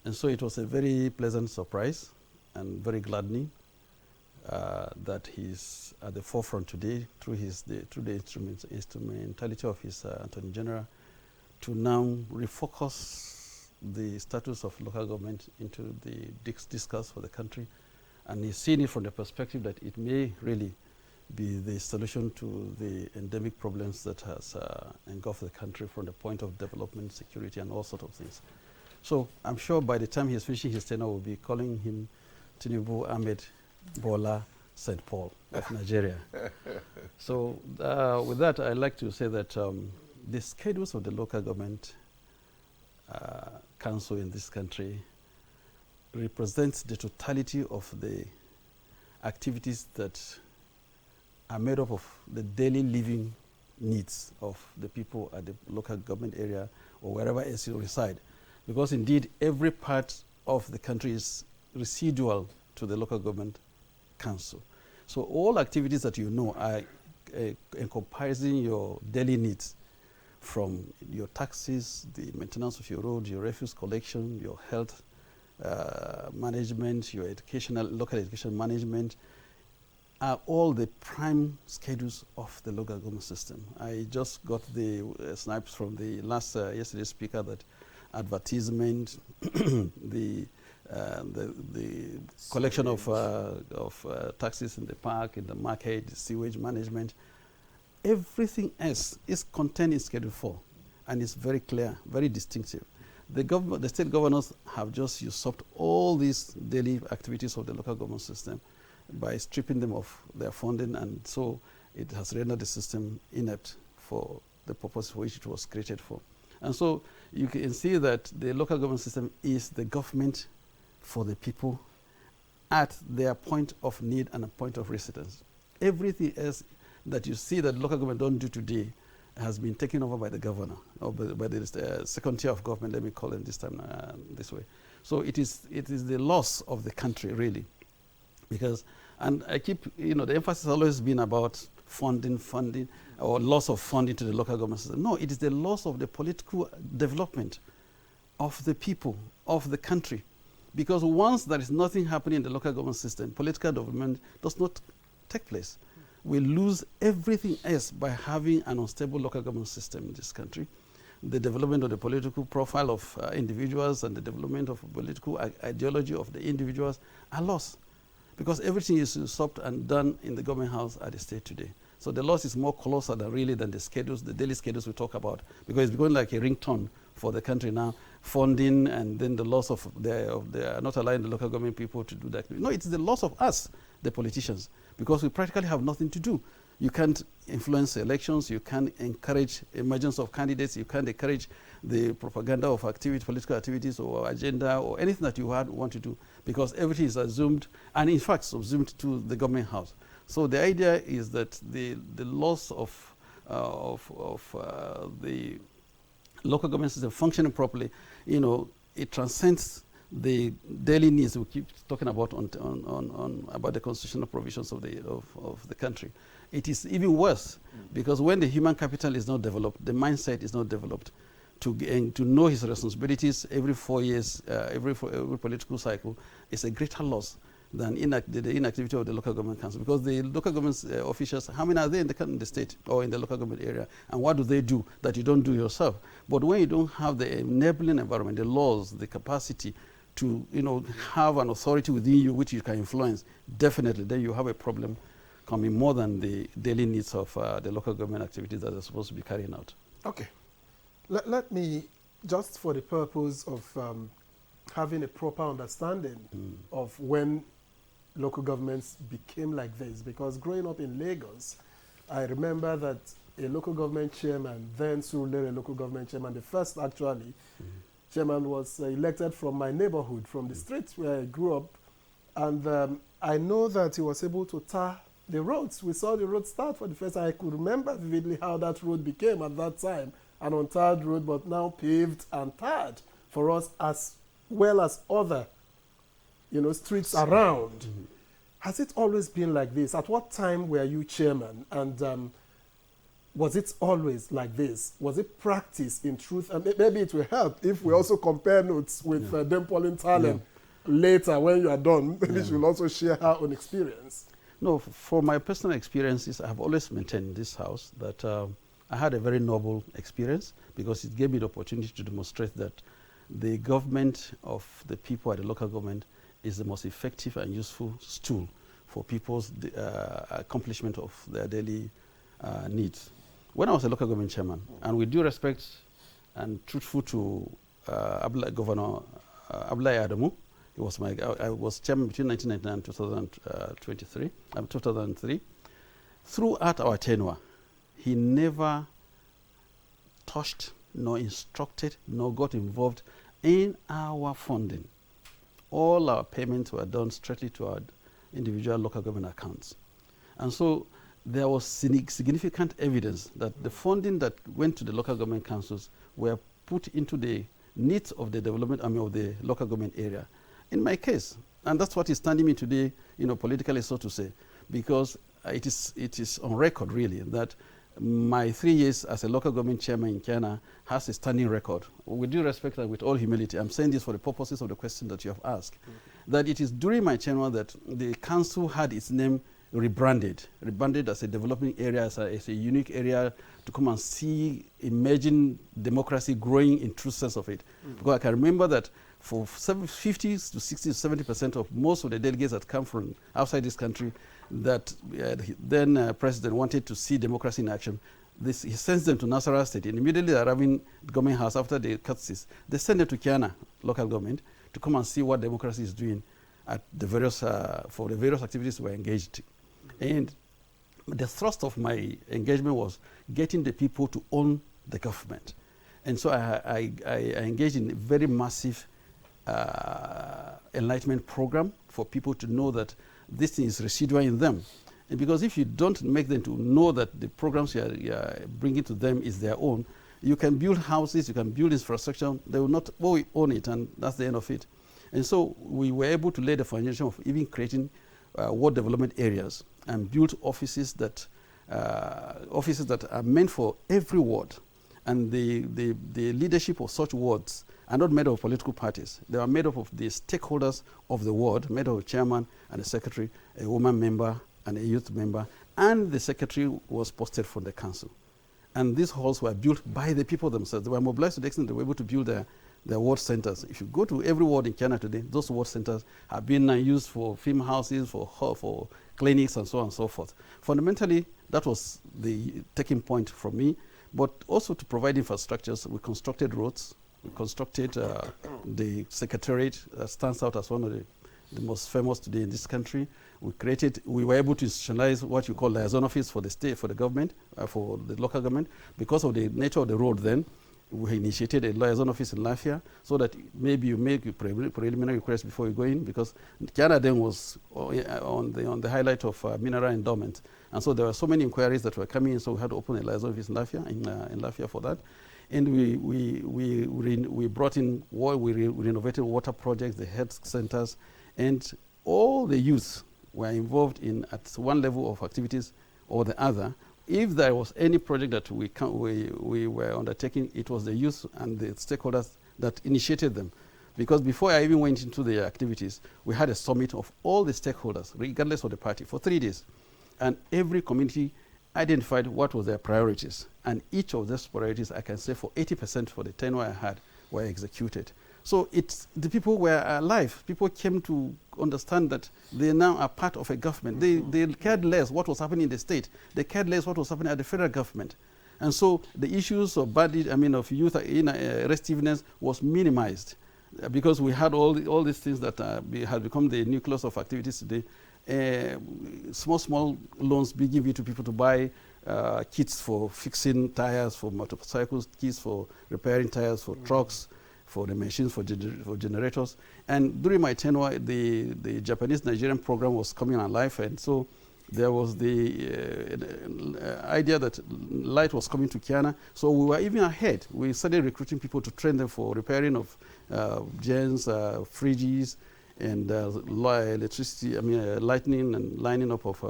And so it was a very pleasant surprise and very gladdening that he's at the forefront today through the instrumentality of his Attorney General to now refocus the status of local government into the discourse for the country. And he's seen it from the perspective that it may really be the solution to the endemic problems that has engulfed the country from the point of development, security, and all sorts of things. So I'm sure by the time he's finishing his tenure, we'll be calling him Tinubu Ahmed Bola St. Paul of Nigeria. So with that, I'd like to say that the schedules of the local government council in this country represents the totality of the activities that are made up of the daily living needs of the people at the local government area or wherever else you reside. Because indeed, every part of the country is residual to the local government council. So all activities that you know are encompassing your daily needs, from your taxes, the maintenance of your road, your refuse collection, your health management, your local education management, are all the prime schedules of the local government system. I just got the snipes from the yesterday's speaker that advertisement, the collection of taxes in the park, in the market, the sewage management, everything else is contained in Schedule 4, and it's very clear, very distinctive. The state governors have just usurped all these daily activities of the local government system by stripping them of their funding, and so it has rendered the system inept for the purpose for which it was created for. And so you can see that the local government system is the government for the people at their point of need and a point of residence. Everything else that you see that local government don't do today has been taken over by the governor, or by the second tier of government, let me call it this time this way. So it is the loss of the country, really. Because, and I keep, the emphasis has always been about funding, or loss of funding to the local government system. No, it is the loss of the political development of the people, of the country. Because once there is nothing happening in the local government system, political development does not take place. We lose everything else by having an unstable local government system in this country. The development of the political profile of individuals and the development of political ideology of the individuals are lost. Because everything is stopped and done in the government house at the state today. So the loss is more colossal than the schedules, the daily schedules we talk about, because it's becoming like a ringtone for the country now, funding, and then the loss of not allowing the local government people to do that. No, it's the loss of us, the politicians, because we practically have nothing to do. You can't influence elections, you can't encourage emergence of candidates, you can't encourage the propaganda of political activities or agenda or anything that you want to do, because everything is assumed, and in fact subsumed to the government house. So the idea is that the loss of the local government system functioning properly, it transcends the daily needs we keep talking about about the constitutional provisions of the country. It is even worse, because when the human capital is not developed, the mindset is not developed to know his responsibilities every 4 years, every political cycle, is a greater loss than the inactivity of the local government council. Because the local government officials, how many are there in the state or in the local government area? And what do they do that you don't do yourself? But when you don't have the enabling environment, the laws, the capacity to have an authority within you which you can influence, definitely then you have a problem coming more than the daily needs of the local government activities that are supposed to be carrying out. Okay. Let me, just for the purpose of having a proper understanding of when local governments became like this. Because growing up in Lagos, I remember that a local government chairman, then Surulere local government chairman, the first actually, chairman was elected from my neighborhood, from the streets where I grew up. And I know that he was able to tar the roads. We saw the road start for the first time. I could remember vividly how that road became at that time, an untarred road, but now paved and tarred for us, as well as other, streets around. Has it always been like this? At what time were you chairman? And was it always like this? Was it practice in truth? And maybe it will help if we also compare notes with Dame Pauline Talem later when you are done. Maybe she will also share her own experience. No, for my personal experiences, I have always maintained in this house that I had a very noble experience, because it gave me the opportunity to demonstrate that the government of the people at the local government is the most effective and useful tool for people's accomplishment of their daily needs. When I was a local government chairman, and with due respect and truthful to Governor Abdullahi Adamu, I was chairman between 1999 and 2003. Throughout our tenure, he never touched, nor instructed, nor got involved in our funding. All our payments were done straightly to our individual local government accounts. And so there was significant evidence that the funding that went to the local government councils were put into the needs of the development of the local government area. In my case, and that's what is standing me today, politically, so to say, because it is on record, really, that my 3 years as a local government chairman in Kenya has a standing record. With due respect and with all humility, I'm saying this for the purposes of the question that you have asked, that it is during my tenure that the council had its name rebranded as a developing area, as a unique area to come and see emerging democracy growing in true sense of it. Because I can remember that for 50 to 60 to 70% of most of the delegates that come from outside this country, that then president wanted to see democracy in action. He sends them to Nasarawa State, and immediately arriving at government house after the cuts, they send them to Kiana local government to come and see what democracy is doing at the various for the various activities we're engaged in. And the thrust of my engagement was getting the people to own the government. And so I engaged in a very massive enlightenment program for people to know that this thing is residual in them. And because if you don't make them to know that the programs you are bringing to them is their own, you can build houses, you can build infrastructure, they will not own it, and that's the end of it. And so we were able to lay the foundation of even creating ward development areas and build offices that are meant for every ward. And the leadership of such wards are not made of political parties. They are made up of the stakeholders of the ward, made of a chairman and a secretary, a woman member and a youth member, and the secretary was posted from the council. And these halls were built by the people themselves. They were mobilized to the extent they were able to build their ward centers. If you go to every ward in Kenya today, those ward centers have been used for film houses, for clinics, and so on and so forth. Fundamentally, that was the taking point from me, but also to provide infrastructures. We constructed roads, we constructed the secretariat that stands out as one of the most famous today in this country. We were able to institutionalize what you call liaison office for the state, for the government, for the local government. Because of the nature of the road then, we initiated a liaison office in Lafia so that maybe you make a preliminary request before you go in, because Canada then was on the highlight of mineral endowment. And so there were so many inquiries that were coming in, so we had to open a liaison office in Lafia for that. And we brought in, we renovated water projects, the health centers, and all the youth were involved in at one level of activities or the other. If there was any project that we were undertaking, it was the youth and the stakeholders that initiated them. Because before I even went into the activities, we had a summit of all the stakeholders, regardless of the party, for 3 days. And every community identified what was their priorities. And each of those priorities, I can say for 80% for the tenure I had, were executed. So the people were alive. People came to understand that they now are part of a government. They cared less what was happening in the state. They cared less what was happening at the federal government. And so the issues of youth restiveness was minimized. because we had all these things that had become the nucleus of activities today. Small loans being given to people to buy kits for fixing tires for motorcycles, kits for repairing tires for trucks, for the machines, for generators. And during my tenure, the Japanese-Nigerian program was coming alive, and so there was the idea that light was coming to Kiana. So we were even ahead. We started recruiting people to train them for repairing of gens, fridges, and electricity, lightning and lining up of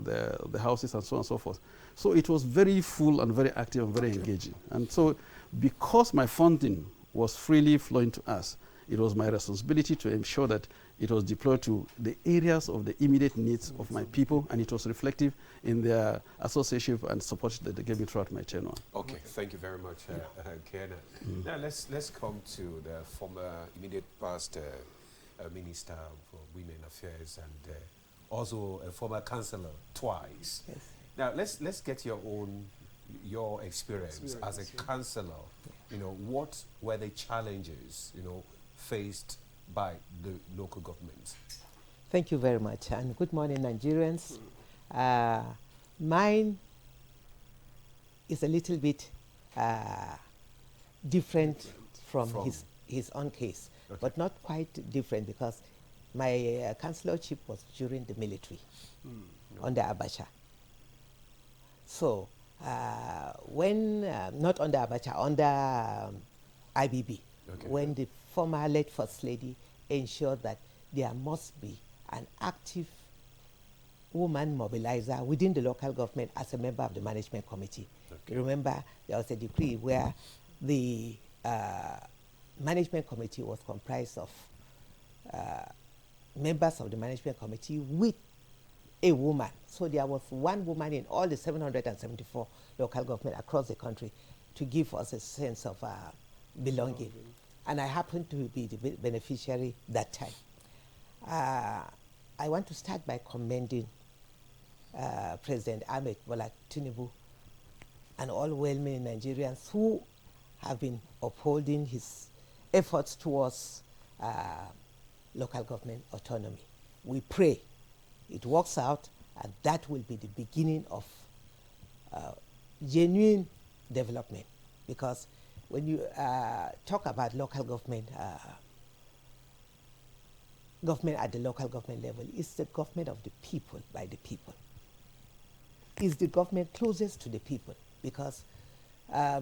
the houses and so on and so forth. So it was very full and very active and very engaging. And so because my funding was freely flowing to us, it was my responsibility to ensure that it was deployed to the areas of the immediate needs of my people, and it was reflective in their association and support that they gave me throughout my tenure. Okay, thank you very much, Kiana. Now let's come to the former immediate past Minister for Women Affairs and also a former councillor twice. Yes. Now let's get your experience as a councillor. You know, what were the challenges faced by the local government? Thank you very much, and good morning, Nigerians. Mine is a little bit different from his own case, but not quite different, because my councillorship was during the military under Abacha. So when not under Abacha, under IBB, when the former late First Lady ensured that there must be an active woman mobilizer within the local government as a member of the management committee. Remember, there was a decree where the management committee was comprised of members of the management committee with a woman. So there was one woman in all the 774 local government across the country to give us a sense of belonging. And I happened to be the beneficiary that time. I want to start by commending President Ahmed Bola Tinubu and all well-meaning Nigerians who have been upholding his efforts towards local government autonomy. We pray it works out, and that will be the beginning of genuine development. Because when you talk about local government, government at the local government level, it's the government of the people, by the people. It's the government closest to the people, because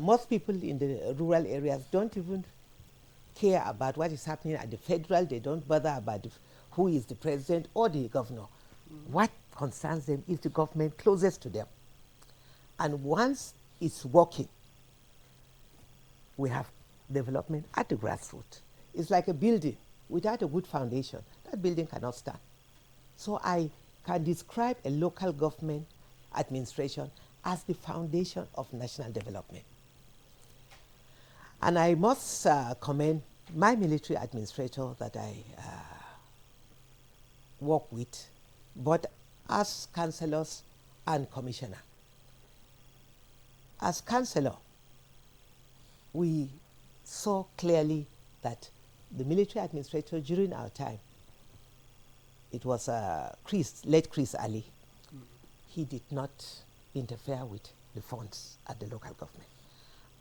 most people in the rural areas don't even care about what is happening at the federal. They don't bother about who is the president or the governor. What concerns them is the government closest to them. And once it's working, we have development at the grassroots. It's like a building. Without a good foundation, that building cannot stand. So I can describe a local government administration as the foundation of national development. And I must commend my military administrator that I work with, both as councillors and commissioner. As councillor, we saw clearly that the military administrator during our time, it was late Chris Ali. He did not interfere with the funds at the local government,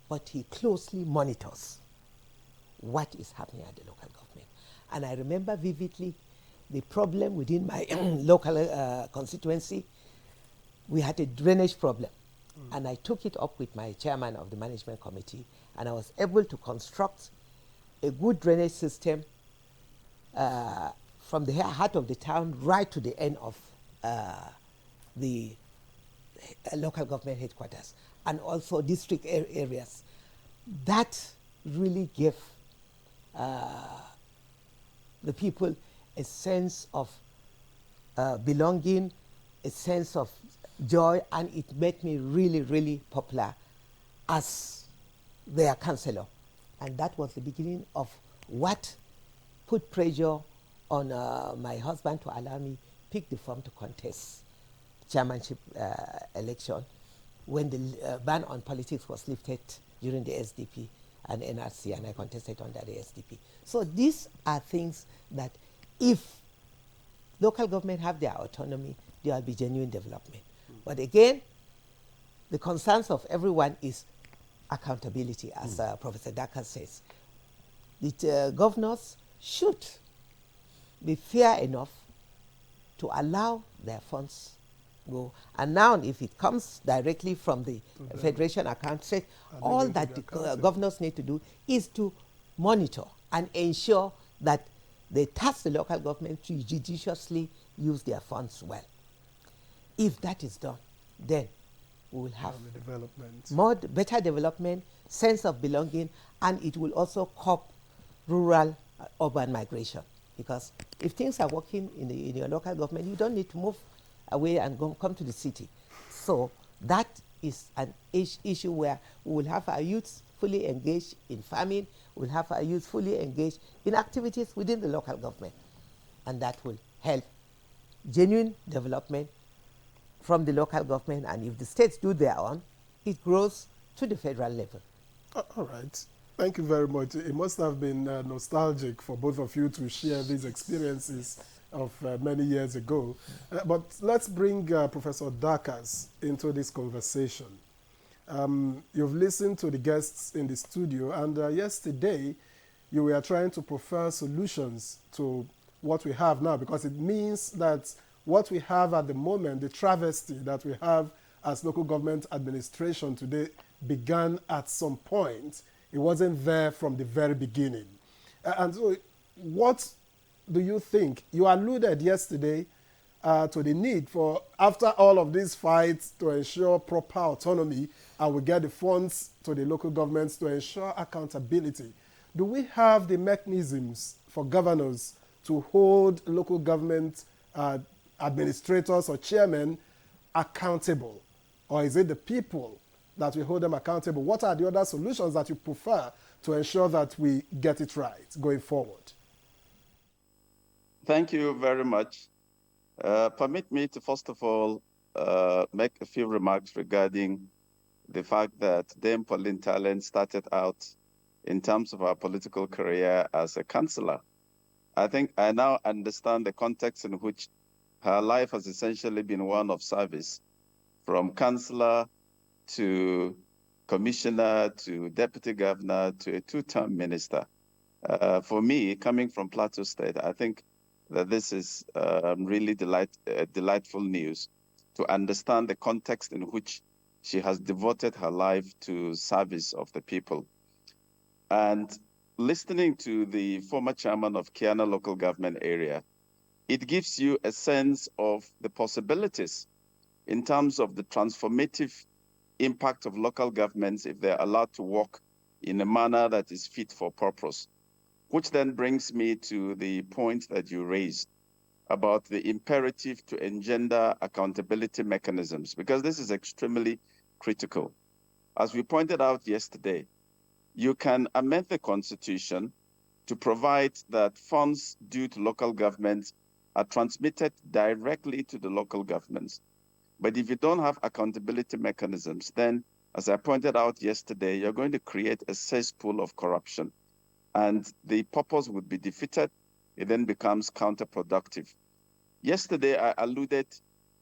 but he closely monitors what is happening at the local government. And I remember vividly the problem within my local constituency. We had a drainage problem, and I took it up with my chairman of the management committee, and I was able to construct a good drainage system from the heart of the town right to the end of the local government headquarters, and also district areas. That really gave the people a sense of belonging, a sense of joy, and it made me really, really popular as their councillor. And that was the beginning of what put pressure on my husband to allow me pick the form to contest chairmanship election when the ban on politics was lifted during the SDP and NRC, and I contested under the SDP. So these are things that if local government have their autonomy, there will be genuine development. But again, the concerns of everyone is accountability, as Professor Daka says. The governors should be fair enough to allow their funds go. And now, if it comes directly from the Federation account, all that the governors need to do is to monitor and ensure that they task the local government to judiciously use their funds well. If that is done, then we will have better development, sense of belonging, and it will also curb rural urban migration. Because if things are working in your local government, you don't need to move away and come to the city. So that is an issue where we will have our youths fully engaged in farming, we'll have our youth fully engaged in activities within the local government. And that will help genuine development from the local government. And if the states do their own, it grows to the federal level. All right. Thank you very much. It must have been nostalgic for both of you to share these experiences of many years ago. But let's bring Professor Dakas into this conversation. You've listened to the guests in the studio, and yesterday you were trying to prefer solutions to what we have now, because it means that what we have at the moment, the travesty that we have as local government administration today, began at some point. It wasn't there from the very beginning. And so what do you think? You alluded yesterday to the need for, after all of these fights, to ensure proper autonomy, and we get the funds to the local governments to ensure accountability. Do we have the mechanisms for governors to hold local government administrators or chairmen accountable? Or is it the people that we hold them accountable? What are the other solutions that you prefer to ensure that we get it right going forward? Thank you very much. Permit me to, first of all, make a few remarks regarding the fact that Dame Pauline Talent started out in terms of her political career as a councillor. I think I now understand the context in which her life has essentially been one of service, from councillor to commissioner to deputy governor to a two-term minister. For me, coming from Plateau State, I think that this is really delightful news to understand the context in which she has devoted her life to service of the people. And listening to the former chairman of Kiana local government area, it gives you a sense of the possibilities in terms of the transformative impact of local governments if they're allowed to work in a manner that is fit for purpose. Which then brings me to the point that you raised about the imperative to engender accountability mechanisms, because this is extremely critical. As we pointed out yesterday, you can amend the Constitution to provide that funds due to local governments are transmitted directly to the local governments. But if you don't have accountability mechanisms, then, as I pointed out yesterday, you're going to create a cesspool of corruption. And the purpose would be defeated. It then becomes counterproductive. Yesterday, I alluded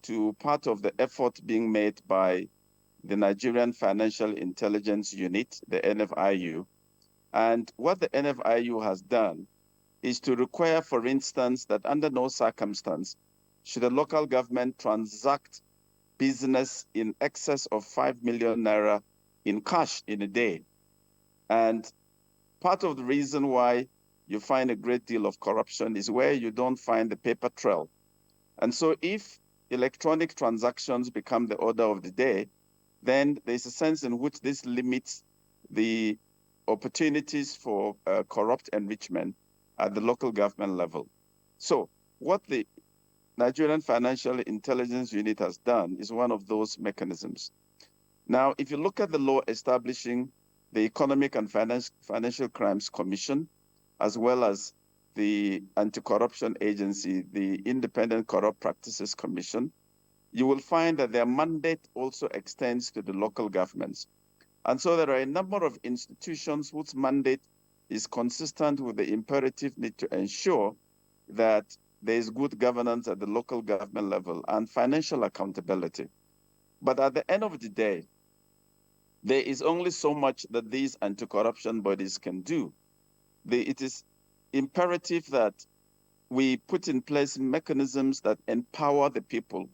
to part of the effort being made by the Nigerian Financial Intelligence Unit, the NFIU. And what the NFIU has done is to require, for instance, that under no circumstance should a local government transact business in excess of 5 million naira in cash in a day. And part of the reason why you find a great deal of corruption is where you don't find the paper trail. And so if electronic transactions become the order of the day, then there's a sense in which this limits the opportunities for corrupt enrichment at the local government level. So what the Nigerian Financial Intelligence Unit has done is one of those mechanisms. Now, if you look at the law establishing the Economic and Financial Crimes Commission, as well as the Anti-Corruption Agency, the Independent Corrupt Practices Commission, you will find that their mandate also extends to the local governments. And so there are a number of institutions whose mandate is consistent with the imperative need to ensure that there is good governance at the local government level and financial accountability. But at the end of the day, there is only so much that these anti-corruption bodies can do. It is imperative that we put in place mechanisms that empower the people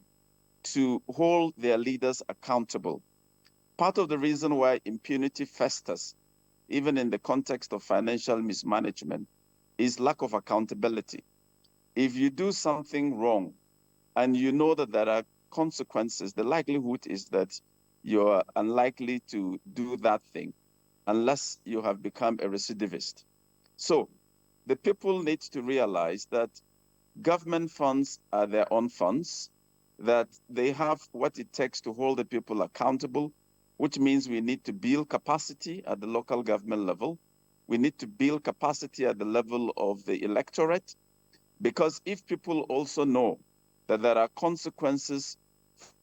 to hold their leaders accountable. Part of the reason why impunity festers, even in the context of financial mismanagement, is lack of accountability. If you do something wrong and you know that there are consequences, the likelihood is that you are unlikely to do that thing unless you have become a recidivist. So the people need to realize that government funds are their own funds, that they have what it takes to hold the people accountable, which means we need to build capacity at the local government level. We need to build capacity at the level of the electorate, because if people also know that there are consequences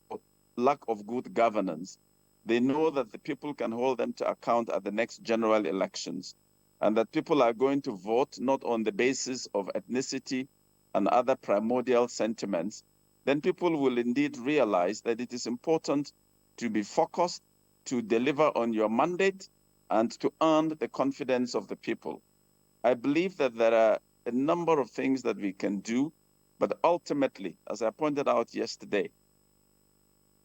for lack of good governance, they know that the people can hold them to account at the next general elections, and that people are going to vote not on the basis of ethnicity and other primordial sentiments, then people will indeed realize that it is important to be focused, to deliver on your mandate, and to earn the confidence of the people. I believe that there are a number of things that we can do, but ultimately, as I pointed out yesterday,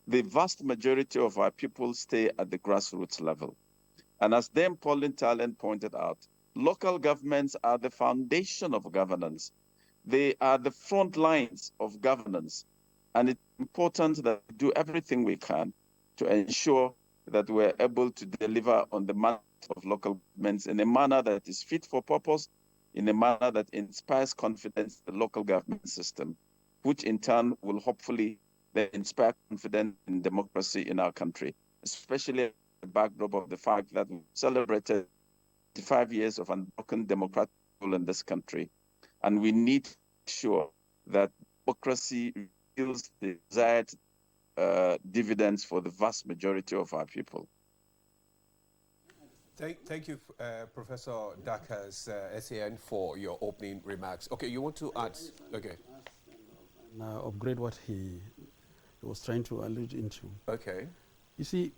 the vast majority of our people stay at the grassroots level. And as Dame Pauline Talent pointed out, local governments are the foundation of governance. They are the front lines of governance. And it's important that we do everything we can to ensure that we're able to deliver on the mandate of local governments in a manner that is fit for purpose, in a manner that inspires confidence in the local government system, which in turn will hopefully then inspire confidence in democracy in our country, especially at the backdrop of the fact that we celebrated 5 years of unbroken democratic rule in this country. And we need to ensure that democracy yields the desired dividends for the vast majority of our people. Thank you, Professor Dakas, SAN, for your opening remarks. Okay, you want to add? Okay. Now upgrade what he was trying to allude into. Okay. You see,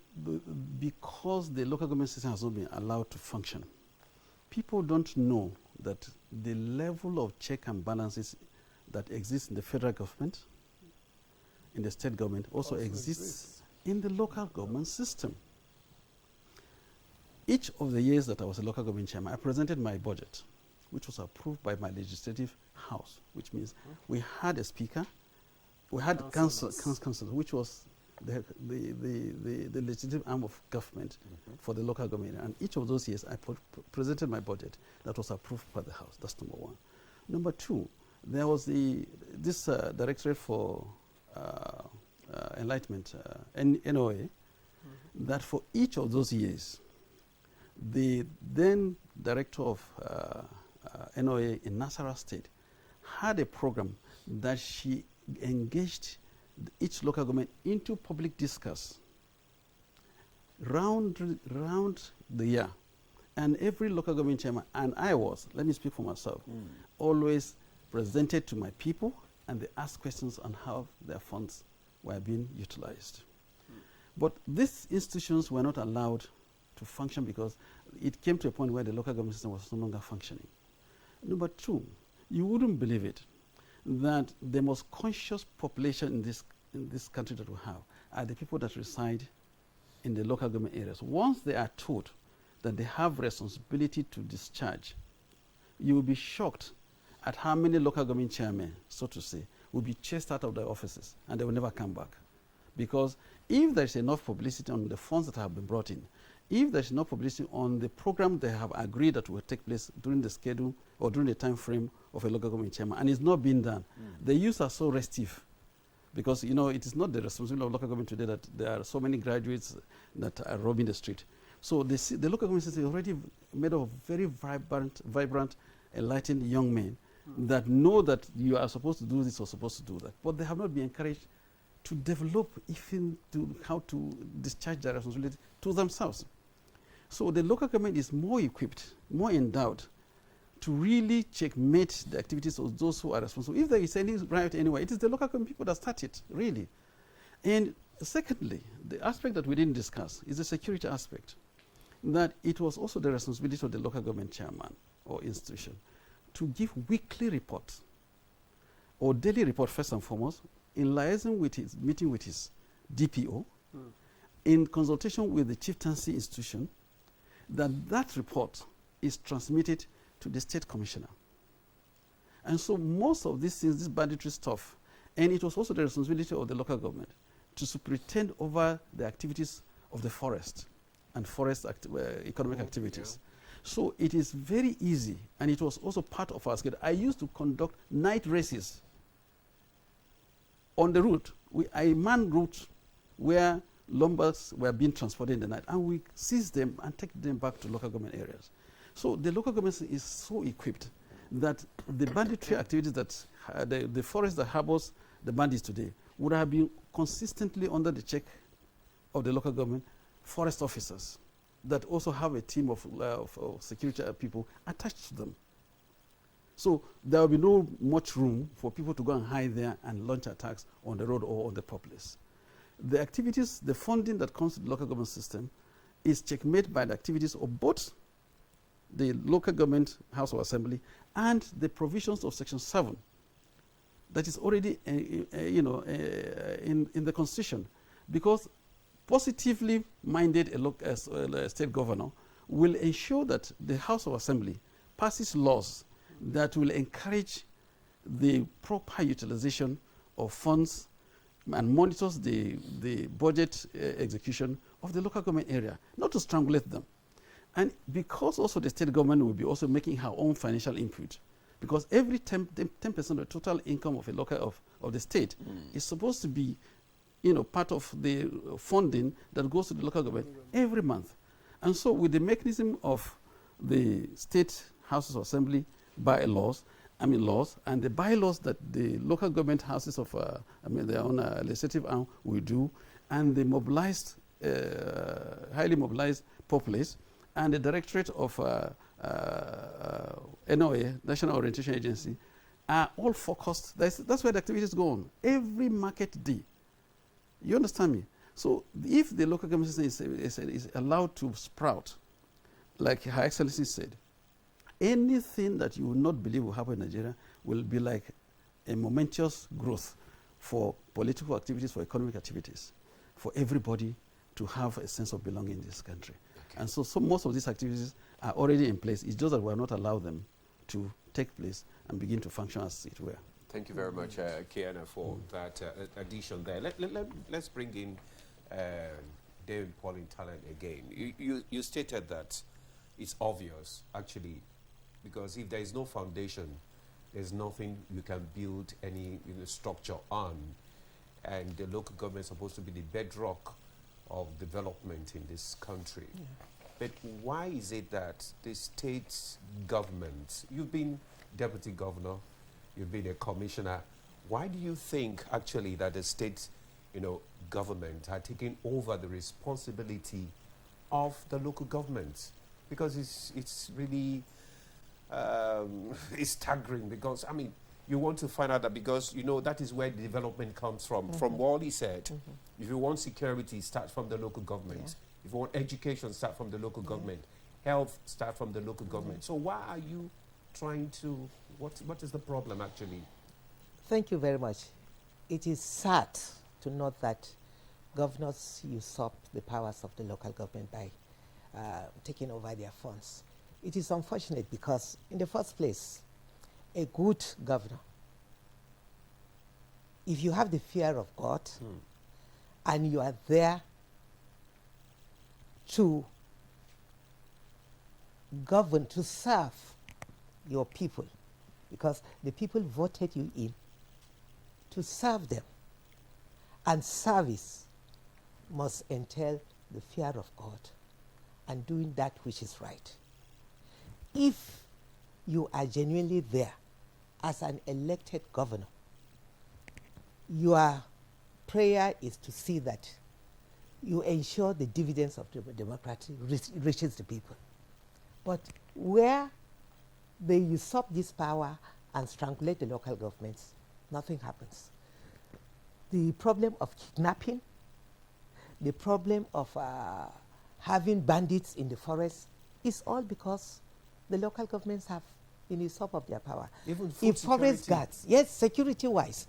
because the local government system has not been allowed to function, people don't know that the level of check and balances that exists in the federal government, in the state government, also exists in the local government system. Each of the years that I was a local government chairman, I presented my budget, which was approved by my legislative house, which means we had a speaker, we had council, which was the legislative arm of government for the local government. And each of those years, I presented my budget that was approved by the house. That's number one. Number two, there was this Directorate for Enlightenment, NOA, that for each of those years, the then director of NOA in Nasarawa State had a program that she engaged each local government into public discourse round the year. And every local government chairman, and I was, let me speak for myself, always presented to my people, and they asked questions on how their funds were being utilized. But these institutions were not allowed to function because it came to a point where the local government system was no longer functioning. Number two, you wouldn't believe it, that the most conscious population in this country that we have are the people that reside in the local government areas. Once they are told that they have responsibility to discharge, you will be shocked at how many local government chairmen, so to say, will be chased out of their offices and they will never come back. Because if there's enough publicity on the funds that have been brought in, if there's enough publicity on the program they have agreed that will take place during the schedule or during the time frame of a local government chairman, and it's not being done, the youths are so restive. Because, you know, it is not the responsibility of local government today that there are so many graduates that are roaming the street. So the local government system is already made of very vibrant, enlightened young men that know that you are supposed to do this or supposed to do that. But they have not been encouraged to develop even to how to discharge their responsibility to themselves. So the local government is more equipped, more endowed to really checkmate the activities of those who are responsible. If there is any riot anywhere, it is the local government people that start it, really. And secondly, the aspect that we didn't discuss is the security aspect, that it was also the responsibility of the local government chairman or institution to give weekly reports or daily report first and foremost, in liaison with his meeting with his DPO, in consultation with the chieftaincy institution, that report is transmitted to the state commissioner. And so most of these things, this banditry stuff, and it was also the responsibility of the local government to superintend over the activities of the forest and forest economic activities. Yeah. So it is very easy, and it was also part of our schedule. I used to conduct night races on the route. I manned routes where lumbers were being transported in the night, and we seize them and take them back to local government areas. So the local government is so equipped that the banditry activities that the forest that harbors the bandits today would have been consistently under the check of the local government forest officers that also have a team of security people attached to them. So there will be no much room for people to go and hide there and launch attacks on the road or on the populace. The activities, the funding that comes to the local government system is checkmate by the activities of both the local government House of Assembly and the provisions of Section 7 that is already in the Constitution, because positively minded a state governor will ensure that the House of Assembly passes laws that will encourage the proper utilization of funds and monitors the budget execution of the local government area, not to strangulate them. And because also the state government will be also making her own financial input, because every 10% of the total income of a local of the state is supposed to be, part of the funding that goes to the local government every month. And so with the mechanism of the state houses of assembly laws, and the bylaws that the local government houses of their own legislative arm will do, and the mobilized, highly mobilized populace, and the Directorate of NOA, National Orientation Agency, are all focused. That's where the activities go on every market day. You understand me? So if the local government system is allowed to sprout, like Her Excellency said, anything that you will not believe will happen in Nigeria will be like a momentous growth for political activities, for economic activities, for everybody to have a sense of belonging in this country. Okay. And so most of these activities are already in place. It's just that we are not allowed them to take place and begin to function as it were. Thank you very much, Kiana, for that addition there. Let's bring in David Pauline Talent again. You stated that it's obvious, actually, because if there is no foundation, there's nothing you can build any structure on. And the local government is supposed to be the bedrock of development in this country. Yeah. But why is it that the state government, you've been deputy governor, you've been a commissioner, why do you think actually that the state government are taking over the responsibility of the local government? Because it's really it's staggering, because you want to find out that, because that is where the development comes from. From what he said, if you want security, start from the local government. Yeah. If you want education, start from the local government. Health, start from the local government. So why are you trying to, what is the problem actually? Thank you very much. It is sad to note that governors usurp the powers of the local government by taking over their funds. It is unfortunate because, in the first place, a good governor, if you have the fear of God and you are there to govern, to serve your people, because the people voted you in to serve them, and service must entail the fear of God and doing that which is right. If you are genuinely there as an elected governor, your prayer is to see that you ensure the dividends of the democracy reaches the people. But where they usurp this power and strangulate the local governments, nothing happens. The problem of kidnapping, the problem of having bandits in the forest is all because the local governments have in usurp of their power. Even food if forest security. guards, yes, security-wise,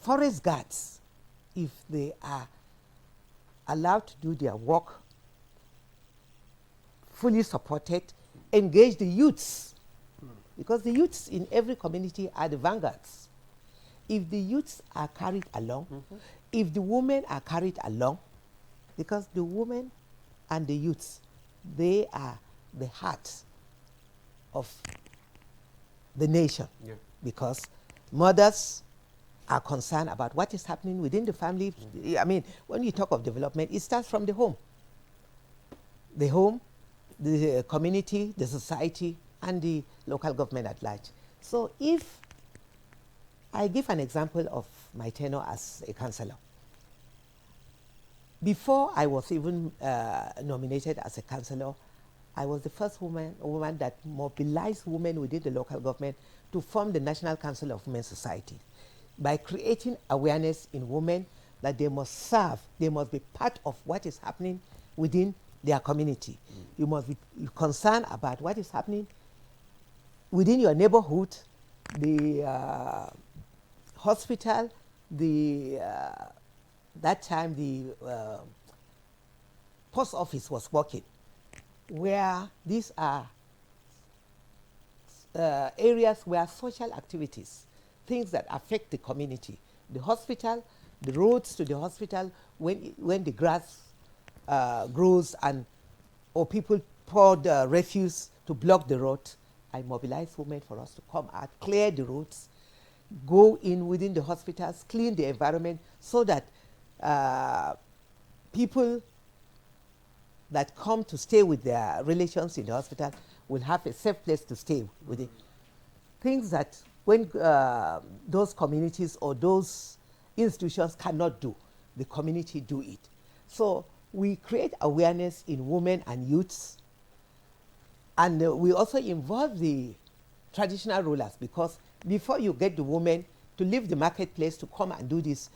forest guards, if they are allowed to do their work, fully supported, engage the youths, because the youths in every community are the vanguards. If the youths are carried along, if the women are carried along, because the women and the youths, they are the heart of the nation, because mothers are concerned about what is happening within the family. I mean, when you talk of development, it starts from the home. The home, the community, the society, and the local government at large. So if I give an example of my tenure as a councillor, before I was even nominated as a councillor, I was the first woman that mobilized women within the local government to form the National Council of Women Society by creating awareness in women that they must serve, they must be part of what is happening within their community. You must be concerned about what is happening within your neighborhood, the hospital, the that time the post office was working, where these are areas where social activities, things that affect the community, the hospital, the roads to the hospital, when the grass grows and or people pour the refuse to block the road, I mobilize women for us to come out, clear the roads, go in within the hospitals, clean the environment so that people that come to stay with their relations in the hospital will have a safe place to stay with it. Things that when those communities or those institutions cannot do, the community do it. So we create awareness in women and youths, and we also involve the traditional rulers, because before you get the women to leave the marketplace to come and do this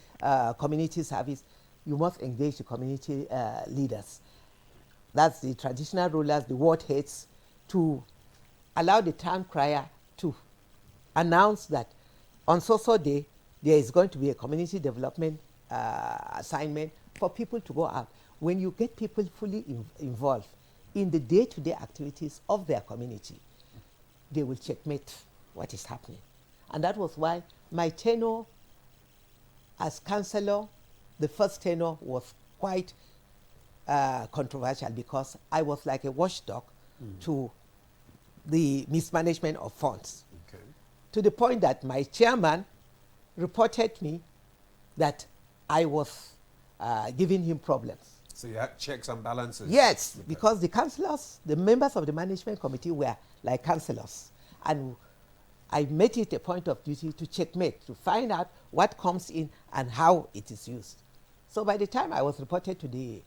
community service, you must engage the community leaders. That's the traditional rulers, the ward heads, to allow the town crier to announce that on so day there is going to be a community development assignment for people to go out. When you get people fully involved in the day-to-day activities of their community, they will checkmate what is happening. And that was why my tenure as councillor, the first tenure, was quite controversial, because I was like a watchdog to the mismanagement of funds. Okay. To the point that my chairman reported me that I was giving him problems. So you had checks and balances? Yes, because the councillors, the members of the management committee were like councillors. And I made it a point of duty to checkmate, to find out what comes in and how it is used. So by the time I was reported to the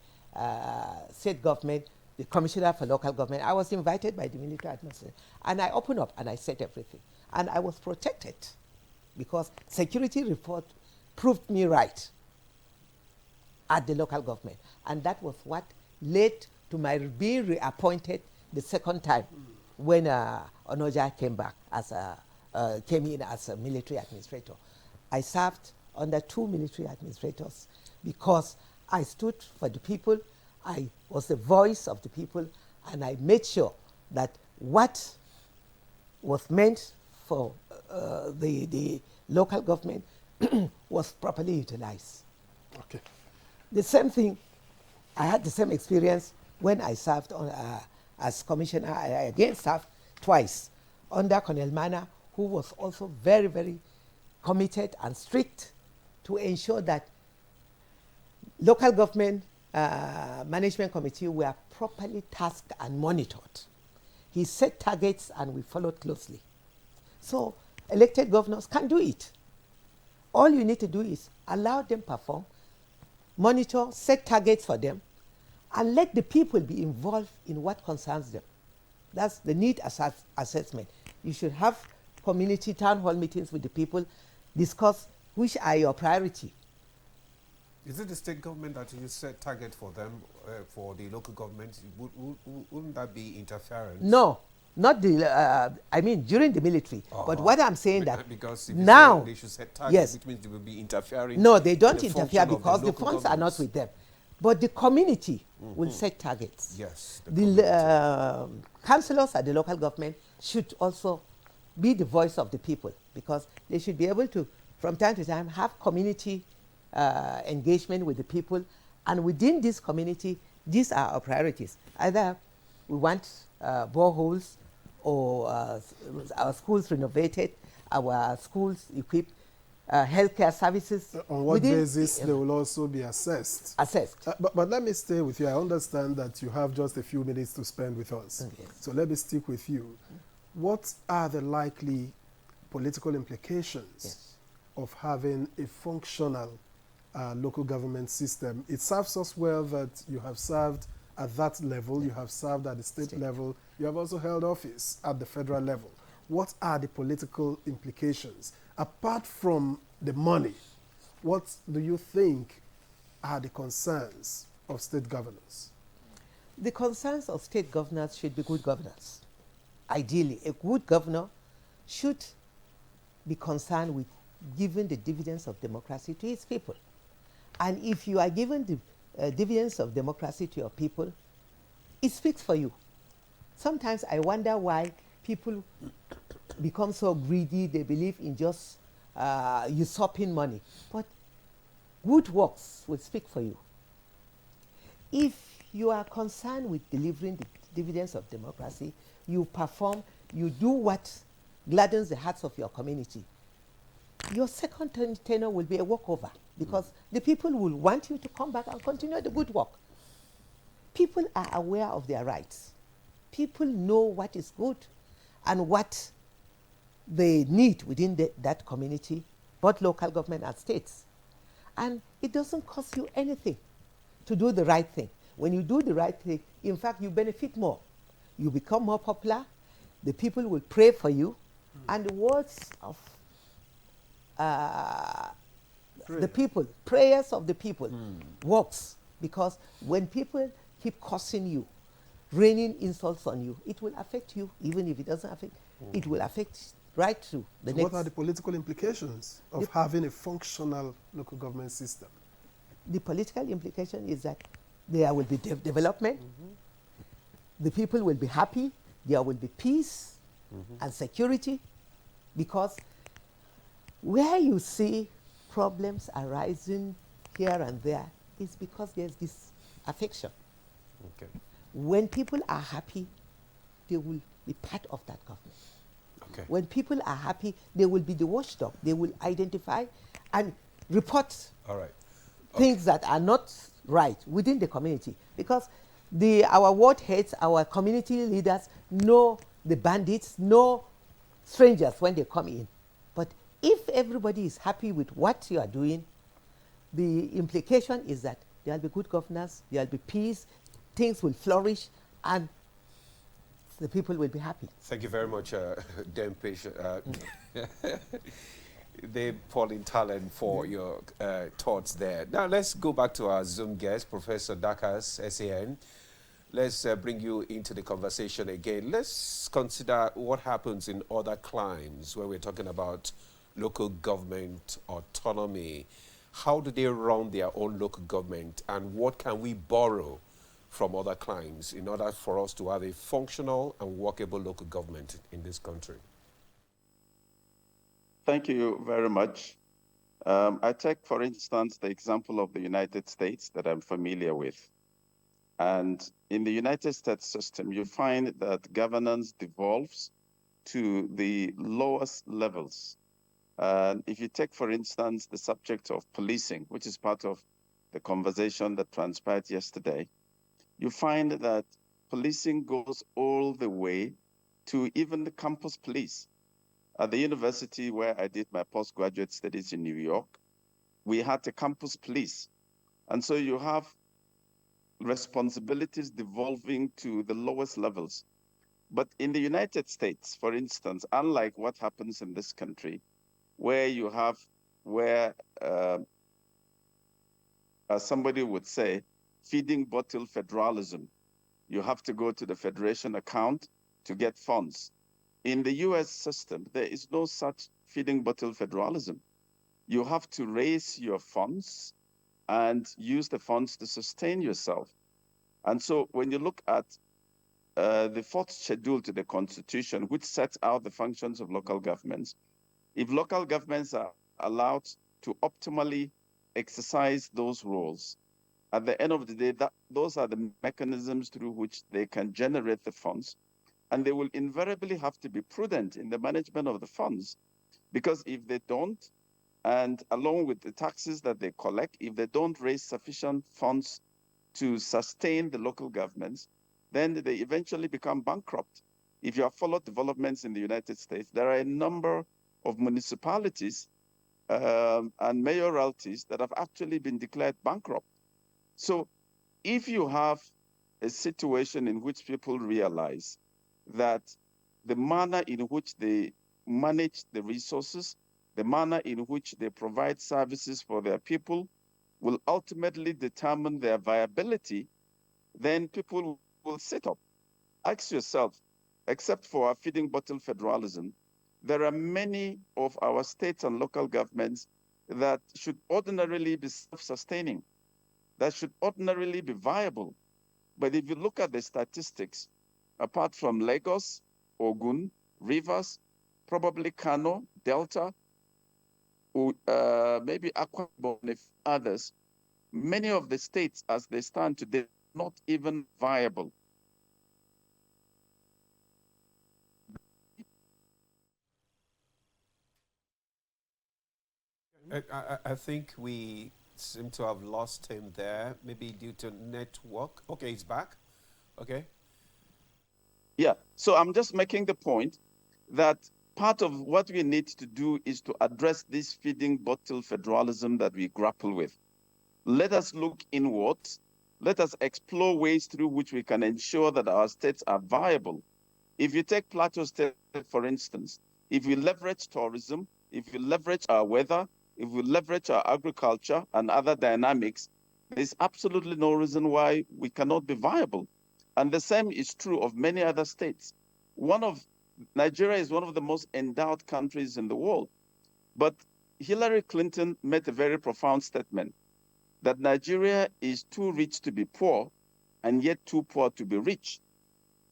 state government, the commissioner for local government, I was invited by the military administration. And I opened up and I said everything. And I was protected because security report proved me right at the local government. And that was what led to my being reappointed the second time when Onoja came back as came in as a military administrator. I served under 2 military administrators because I stood for the people, I was the voice of the people, and I made sure that what was meant for the local government was properly utilized. Okay. The same thing, I had the same experience when I served on, as commissioner. I again served twice under Colonel Mana, who was also very, very committed and strict to ensure that local government management committee were properly tasked and monitored. He set targets and we followed closely. So elected governors can do it. All you need to do is allow them perform, monitor, set targets for them, and let the people be involved in what concerns them. That's the need assessment. You should have community town hall meetings with the people, discuss which are your priority. Is it the state government that you set target for them, for the local government? Wouldn't that be interference? No, not the, I mean during the military. But what I'm saying that because if now, they should set targets, yes, which means they will be interfering. No, they don't the interfere because the funds are not with them. But the community will set targets. Yes. The councillors at the local government should also be the voice of the people, because they should be able to, from time to time, have community engagement with the people. And within this community, these are our priorities. Either we want boreholes, or our schools renovated, our schools equipped, healthcare services. On what basis they will also be assessed? Assessed. But let me stay with you. I understand that you have just a few minutes to spend with us. Yes. So let me stick with you. What are the likely political implications of having a functional local government system? It serves us well that you have served at that level, you have served at the state level, you have also held office at the federal level. What are the political implications? Apart from the money, what do you think are the concerns of state governors? The concerns of state governors should be good governance. Ideally, a good governor should be concerned with giving the dividends of democracy to its people. And if you are given the dividends of democracy to your people, it speaks for you. Sometimes I wonder why people become so greedy. They believe in just usurping money. But good works will speak for you. If you are concerned with delivering the dividends of democracy, you perform, you do what gladdens the hearts of your community, your second tenure will be a walkover, because the people will want you to come back and continue the good work. People are aware of their rights. People know what is good and what they need within that community, both local government and states. And it doesn't cost you anything to do the right thing. When you do the right thing, in fact, you benefit more. You become more popular, the people will pray for you, and the words of the people, prayers of the people works, because when people keep cursing you, raining insults on you, it will affect you. Even if it doesn't affect, it will affect right through the next. What are the political implications of having a functional local government system? The political implication is that there will be development, the people will be happy, there will be peace and security, because where you see problems arising here and there is because there's this affection. Okay. When people are happy, they will be part of that government. Okay. When people are happy, they will be the watchdog. They will identify and report things that are not right within the community, because our ward heads, our community leaders know the bandits, know strangers when they come in. But if everybody is happy with what you are doing, the implication is that there will be good governance, there will be peace, things will flourish, and the people will be happy. Thank you very much, Dan Patient, the Pauline Talent, for your thoughts there. Now let's go back to our Zoom guest, Professor Dakas, SAN. Let's bring you into the conversation again. Let's consider what happens in other climes where we're talking about local government autonomy. How do they run their own local government, and what can we borrow from other climes in order for us to have a functional and workable local government in this country? Thank you very much. I take, for instance, the example of the United States that I'm familiar with. And in the United States system, you find that governance devolves to the lowest levels. If you take, for instance, the subject of policing, which is part of the conversation that transpired yesterday, you find that policing goes all the way to even the campus police. At the university where I did my postgraduate studies in New York, we had a campus police And so you have responsibilities devolving to the lowest levels. But in the United States, for instance, unlike what happens in this country, where you have, as somebody would say, feeding bottle federalism. You have to go to the federation account to get funds. In the US system, there is no such feeding bottle federalism. You have to raise your funds and use the funds to sustain yourself. And so when you look at the fourth schedule to the Constitution, which sets out the functions of local governments, if local governments are allowed to optimally exercise those roles, at the end of the day, those are the mechanisms through which they can generate the funds. And they will invariably have to be prudent in the management of the funds, because if they don't, and along with the taxes that they collect, if they don't raise sufficient funds to sustain the local governments, then they eventually become bankrupt. If you have followed developments in the United States, there are a number of municipalities and mayoralties that have actually been declared bankrupt. So if you have a situation in which people realize that the manner in which they manage the resources, the manner in which they provide services for their people will ultimately determine their viability, then people will sit up. Ask yourself, except for our feeding bottle federalism, there are many of our states and local governments that should ordinarily be self-sustaining, that should ordinarily be viable. But if you look at the statistics, apart from Lagos, Ogun, Rivers, probably Kano, Delta, maybe Akwa Ibom and others, many of the states as they stand today are not even viable. I think we seem to have lost him there, maybe due to network. Okay, he's back. Okay. Yeah, so I'm just making the point that part of what we need to do is to address this feeding bottle federalism that we grapple with. Let us look inward. Let us explore ways through which we can ensure that our states are viable. If you take Plateau State, for instance, if we leverage tourism, if we leverage our weather, if we leverage our agriculture and other dynamics, there's absolutely no reason why we cannot be viable. And the same is true of many other states. Nigeria is one of the most endowed countries in the world. But Hillary Clinton made a very profound statement that Nigeria is too rich to be poor and yet too poor to be rich.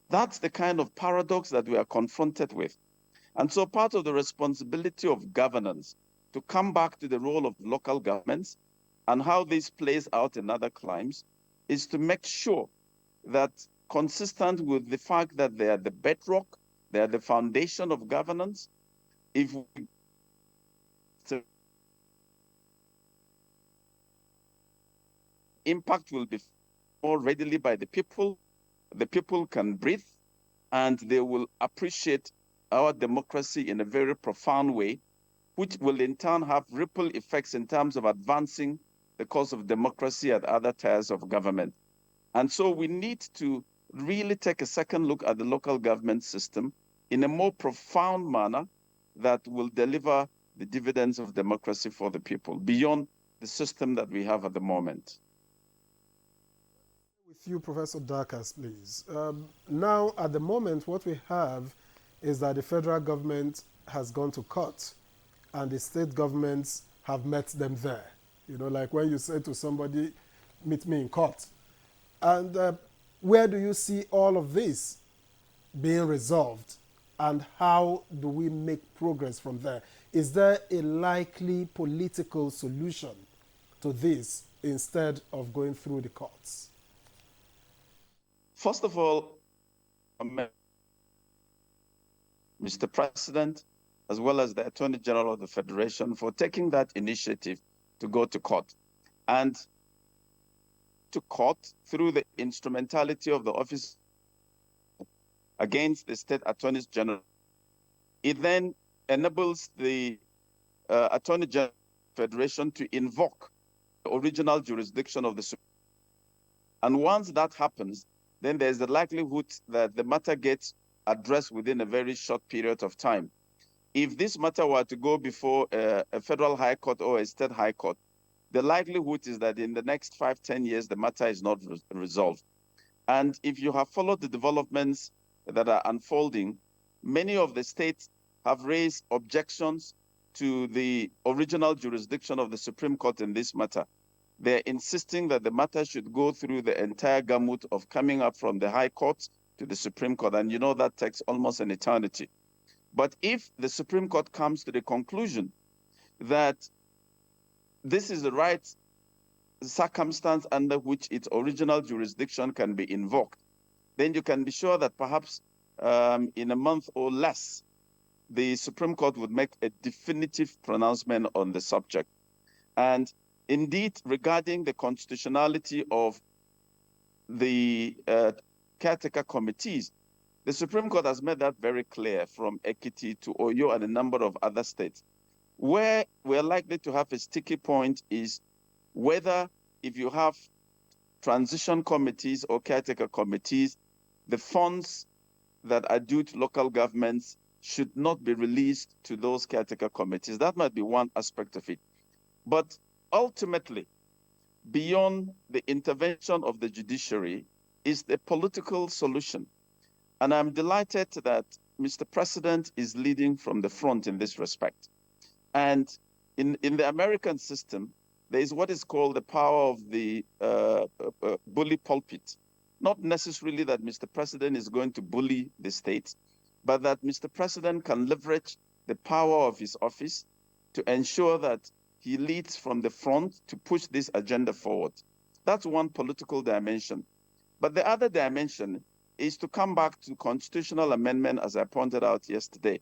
That's the kind of paradox that we are confronted with. And so part of the responsibility of governance to come back to the role of local governments and how this plays out in other climes is to make sure that, consistent with the fact that they are the bedrock, they are the foundation of governance, if we impact will be more readily by the people can breathe, and they will appreciate our democracy in a very profound way, which will in turn have ripple effects in terms of advancing the cause of democracy at other tiers of government. And so we need to really take a second look at the local government system in a more profound manner that will deliver the dividends of democracy for the people beyond the system that we have at the moment. With you, Professor Darkas, please. Now, at the moment, what we have is that the federal government has gone to court and the state governments have met them there. You know, like when you say to somebody, meet me in court. And where do you see all of this being resolved? And how do we make progress from there? Is there a likely political solution to this instead of going through the courts? First of all, Mr. President, as well as the Attorney General of the Federation, for taking that initiative to go to court. And to court through the instrumentality of the office against the state attorneys general. It then enables the Attorney General Federation to invoke original jurisdiction of the Supreme Court. And once that happens, then there's the likelihood that the matter gets addressed within a very short period of time. If this matter were to go before a federal high court or a state high court, the likelihood is that in the next 5-10 years, the matter is not resolved. And if you have followed the developments that are unfolding, many of the states have raised objections to the original jurisdiction of the Supreme Court in this matter. They're insisting that the matter should go through the entire gamut of coming up from the High Court to the Supreme Court, and you know that takes almost an eternity. But if the Supreme Court comes to the conclusion that this is the right circumstance under which its original jurisdiction can be invoked, then you can be sure that perhaps in a month or less, the Supreme Court would make a definitive pronouncement on the subject. And indeed, regarding the constitutionality of the caretaker committees, the Supreme Court has made that very clear, from Ekiti to Oyo and a number of other states. Where we're likely to have a sticky point is whether, if you have transition committees or caretaker committees, the funds that are due to local governments should not be released to those caretaker committees. That might be one aspect of it. But ultimately, beyond the intervention of the judiciary is the political solution. And I'm delighted that Mr. President is leading from the front in this respect. And in the American system, there is what is called the power of the bully pulpit. Not necessarily that Mr. President is going to bully the states, but that Mr. President can leverage the power of his office to ensure that he leads from the front to push this agenda forward. That's one political dimension. But the other dimension is to come back to constitutional amendment, as I pointed out yesterday.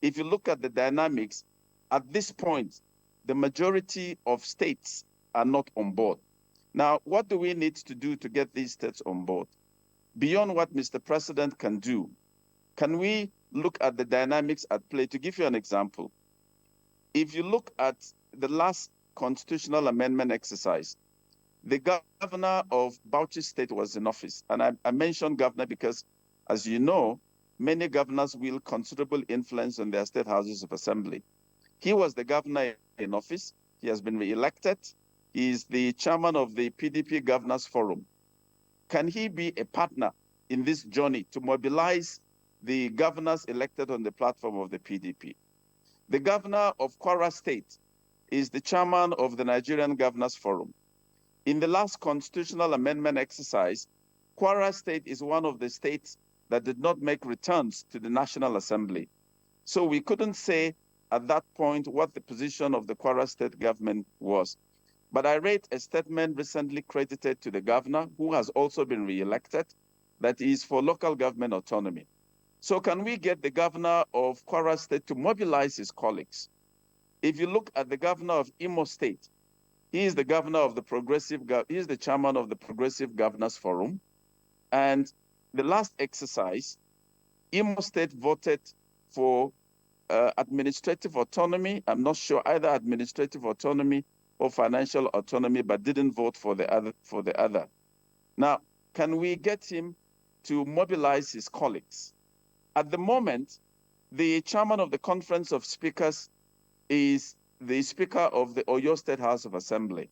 If you look at the dynamics, at this point, the majority of states are not on board. Now, what do we need to do to get these states on board? Beyond what Mr. President can do, can we look at the dynamics at play? To give you an example, if you look at the last constitutional amendment exercise, the governor of Bauchi State was in office. And I mentioned governor because, as you know, many governors wield considerable influence on their state houses of assembly. He was the governor in office. He has been re-elected. He is the chairman of the PDP Governors Forum. Can he be a partner in this journey to mobilize the governors elected on the platform of the PDP? The governor of Kwara State is the chairman of the Nigerian Governors Forum. In the last constitutional amendment exercise, Kwara State is one of the states that did not make returns to the National Assembly. So we couldn't say at that point what the position of the Kwara State government was. But I read a statement recently credited to the governor, who has also been re-elected, that is for local government autonomy. So can we get the governor of Kwara State to mobilize his colleagues? If you look at the governor of Imo State, he is the governor of the he is the chairman of the Progressive Governors Forum. And the last exercise, Imo State voted for administrative autonomy. I'm not sure either administrative autonomy or financial autonomy, but didn't vote for the other. Now, can we get him to mobilize his colleagues? At the moment, the chairman of the Conference of Speakers is the Speaker of the Oyo State House of Assembly.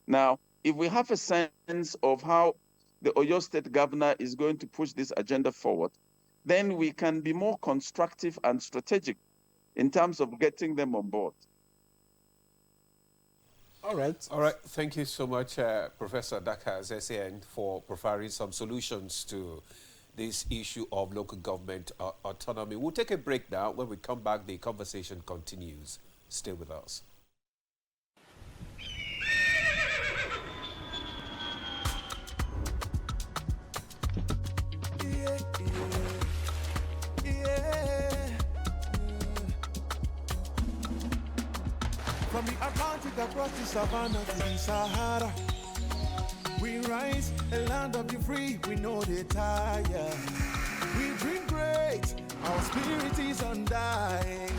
Now, if we have a sense of how the Oyo State governor is going to push this agenda forward, then we can be more constructive and strategic in terms of getting them on board. All right. Thank you so much, Professor Dakas, SAN, for providing some solutions to this issue of local government autonomy. We'll take a break now. When we come back, the conversation continues. Stay with us. From the Atlantic across the savannah to the Sahara, we rise, a land of the free, we know they tire. We dream great, our spirit is undying.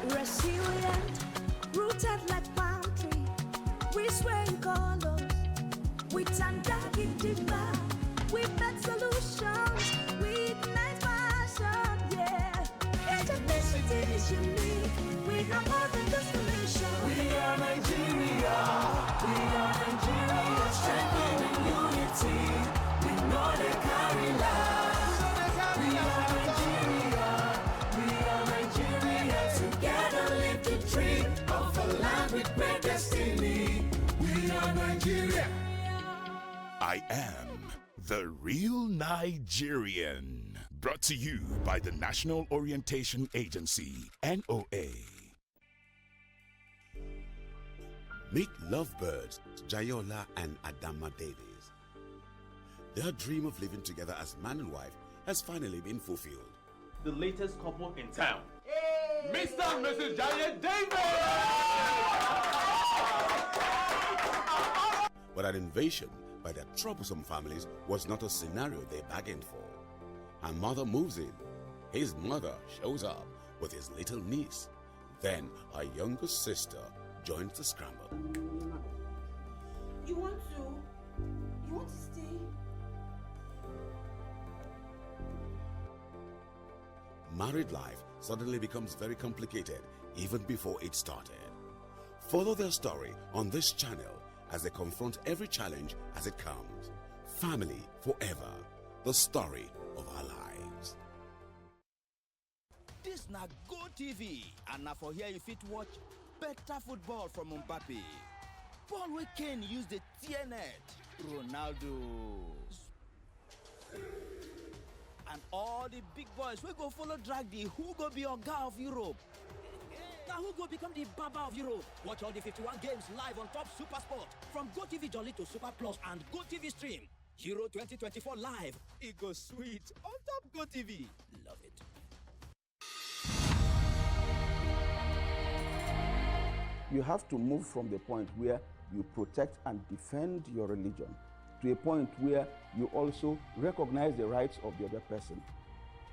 Resilient, rooted like palm tree, we swear traditions with nice fashion, yeah. Ethnicity is unique. We have more than just a nation. We are Nigeria. We are Nigeria. Strengthening unity. We know they carry lives. We are Nigeria. We are Nigeria. Together live the dream of a land with great destiny. We are Nigeria. I am the real Nigerian. Brought to you by the National Orientation Agency, NOA. Meet lovebirds Jayola and Adama Davies. Their dream of living together as man and wife has finally been fulfilled. The latest couple in town. Mr. and Mrs. Jaye Davis! But an invasion by their troublesome families was not a scenario they bargained for. Her mother moves in. His mother shows up with his little niece. Then her younger sister joins the scramble. You want to stay? Married life suddenly becomes very complicated even before it started. Follow their story on this channel as they confront every challenge as it comes. Family forever, the story of our lives. This na Go TV, and now for here you fit watch better football from Mbappe. Ball wey Kane use the tear net, Ronaldo. And all the big boys we go follow drag the who go be Oga of Europe. Now who go become the Baba of Europe? Watch all the 51 games live on Top Super Sport from GoTV Jolly to Super Plus and GoTV Stream. Euro 2024 live. It goes sweet on Top GoTV. Love it. You have to move from the point where you protect and defend your religion to a point where you also recognize the rights of the other person,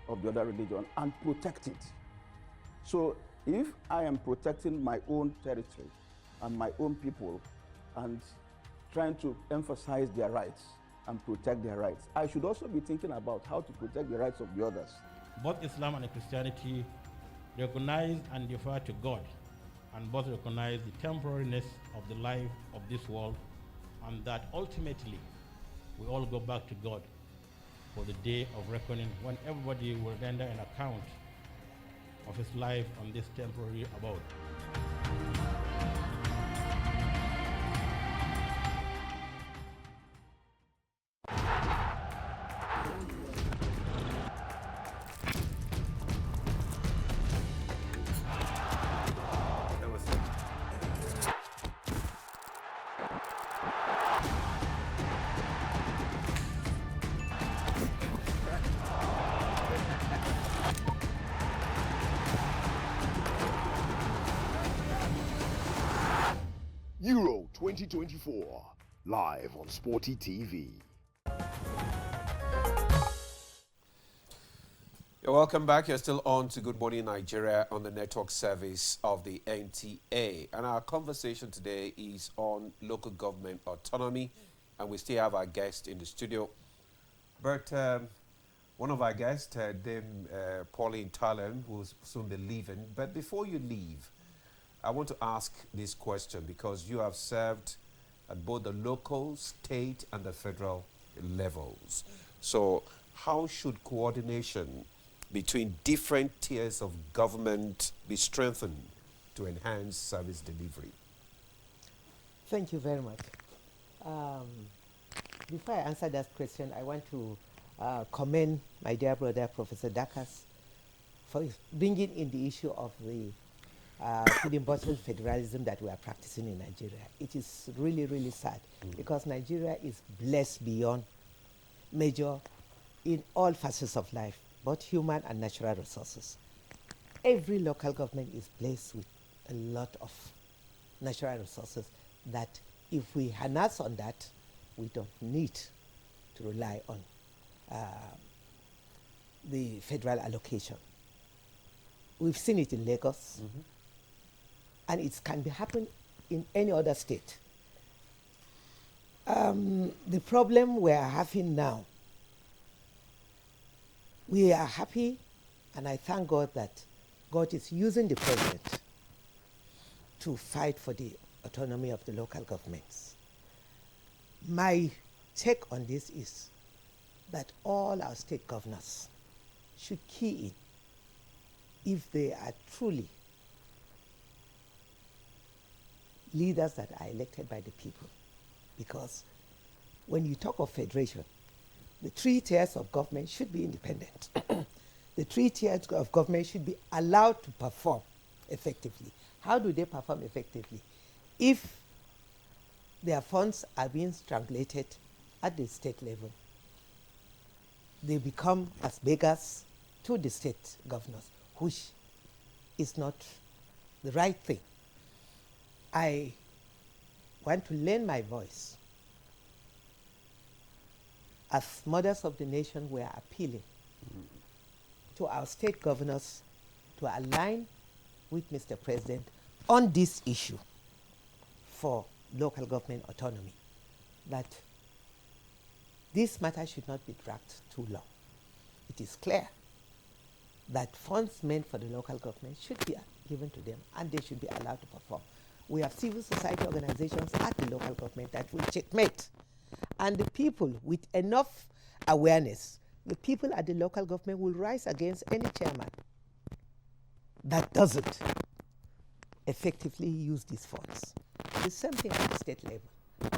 of the other religion, and protect it. So if I am protecting my own territory and my own people and trying to emphasize their rights and protect their rights, I should also be thinking about how to protect the rights of the others. Both Islam and Christianity recognize and defer to God, and both recognize the temporariness of the life of this world, and that ultimately we all go back to God for the day of reckoning, when everybody will render an account of his life on this temporary abode. Euro 2024, live on Sporty TV. You're welcome back. You're still on to Good Morning Nigeria on the network service of the NTA. And our conversation today is on local government autonomy. And we still have our guest in the studio. But one of our guests, Dame Pauline Talem, will soon be leaving. But before you leave, I want to ask this question because you have served at both the local, state, and the federal levels. So how should coordination between different tiers of government be strengthened to enhance service delivery? Thank you very much. Before I answer that question, I want to commend my dear brother, Professor Dakas, for bringing in the issue of the bottle federalism that we are practicing in Nigeria. It is really, really sad because Nigeria is blessed beyond measure in all facets of life, both human and natural resources. Every local government is blessed with a lot of natural resources that if we harness on that, we don't need to rely on the federal allocation. We've seen it in Lagos. And it can be happen in any other state. The problem we are having now We are happy, and I thank God that God is using the president to fight for the autonomy of the local governments. My take on this is that all our state governors should key in if they are truly leaders that are elected by the people. Because when you talk of federation, the 3 tiers of government should be independent. The 3 tiers of government should be allowed to perform effectively. How do they perform effectively? If their funds are being strangulated at the state level, they become as beggars to the state governors, which is not the right thing. I want to lend my voice as mothers of the nation. We are appealing to our state governors to align with Mr. President on this issue for local government autonomy, that this matter should not be dragged too long. It is clear that funds meant for the local government should be given to them, and they should be allowed to perform. We have civil society organizations at the local government that will checkmate. And the people with enough awareness, the people at the local government will rise against any chairman that doesn't effectively use these funds. The same thing at the state level.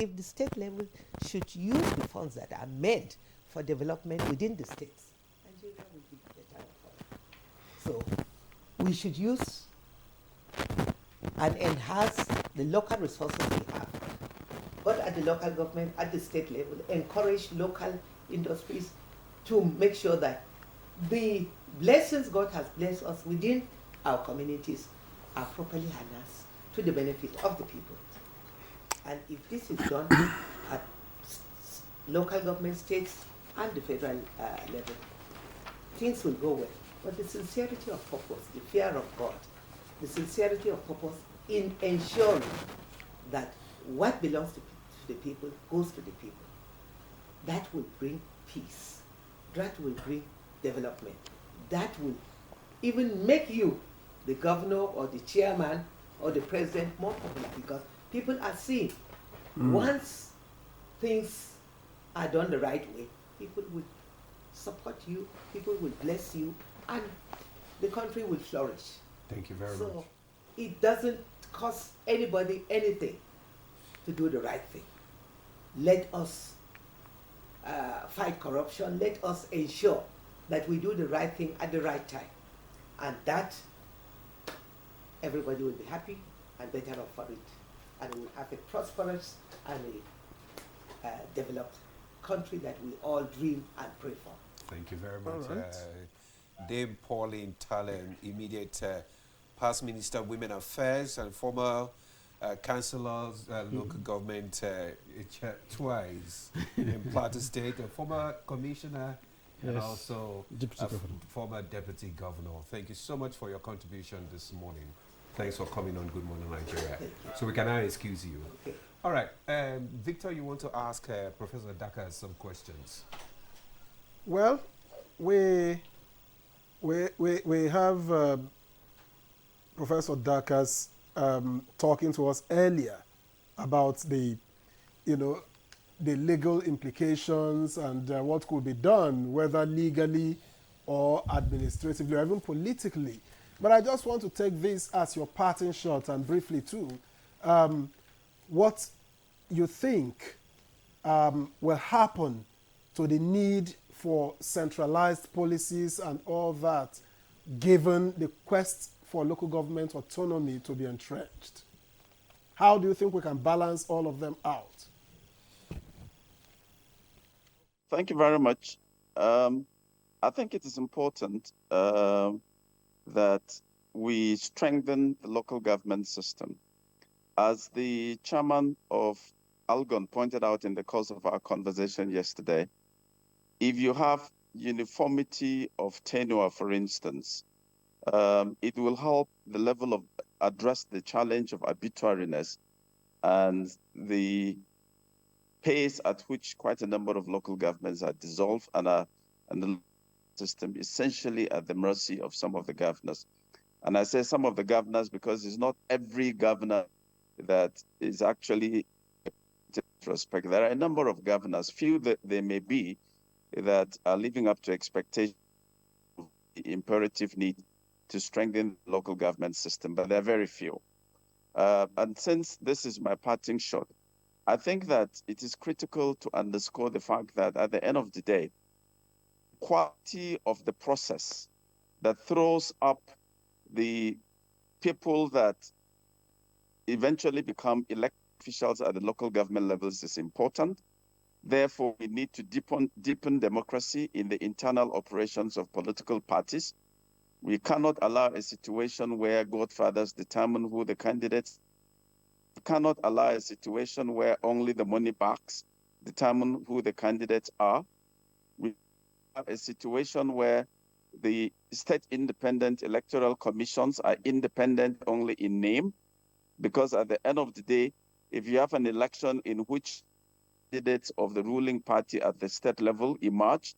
If the state level should use the funds that are meant for development within the states, Nigeria will be better off. So we should use and enhance the local resources we have, but at the local government, at the state level, encourage local industries to make sure that the blessings God has blessed us within our communities are properly harnessed to the benefit of the people. And if this is done at local government, states, and the federal level, things will go well. But the sincerity of purpose, the fear of God, the sincerity of purpose in ensuring that what belongs to the people goes to the people, that will bring peace, that will bring development, that will even make you, the governor or the chairman or the president, more popular, because people are seeing once things are done the right way, people will support you, people will bless you, and the country will flourish. Thank you very much. So it doesn't cost anybody anything to do the right thing. Let us fight corruption. Let us ensure that we do the right thing at the right time. And that everybody will be happy and better off for it. And we'll have a prosperous and a developed country that we all dream and pray for. Thank you very much. Right. Dame Pauline Talem, immediate past Minister of Women Affairs and former councillors, local government twice in Plateau State, a former commissioner, and also former deputy governor. Thank you so much for your contribution this morning. Thanks for coming on Good Morning Nigeria. So we can now excuse you. Okay. All right, Victor, you want to ask Professor Daka some questions? Well, we have Professor Dakas talking to us earlier about the legal implications and what could be done, whether legally or administratively or even politically. But I just want to take this as your parting shot and briefly too, what you think will happen to the need for centralized policies and all that, given the quest for local government autonomy to be entrenched. How do you think we can balance all of them out? Thank you very much. I think it is important that we strengthen the local government system. As the chairman of Algon pointed out in the course of our conversation yesterday, if you have uniformity of tenure, for instance, it will help the level of address the challenge of arbitrariness and the pace at which quite a number of local governments are dissolved and the system essentially at the mercy of some of the governors. And I say some of the governors because it's not every governor that is actually respect. There are a number of governors, few that there may be, that are living up to expectation, the imperative need to strengthen the local government system, but there are very few. And since this is my parting shot, I think that it is critical to underscore the fact that at the end of the day, the quality of the process that throws up the people that eventually become elected officials at the local government levels is important. Therefore, we need to deepen democracy in the internal operations of political parties. We cannot allow a situation where godfathers determine who the candidates. We cannot allow a situation where only the money bags determine who the candidates are. We have a situation where the state independent electoral commissions are independent only in name, because at the end of the day, if you have an election in which candidates of the ruling party at the state level emerge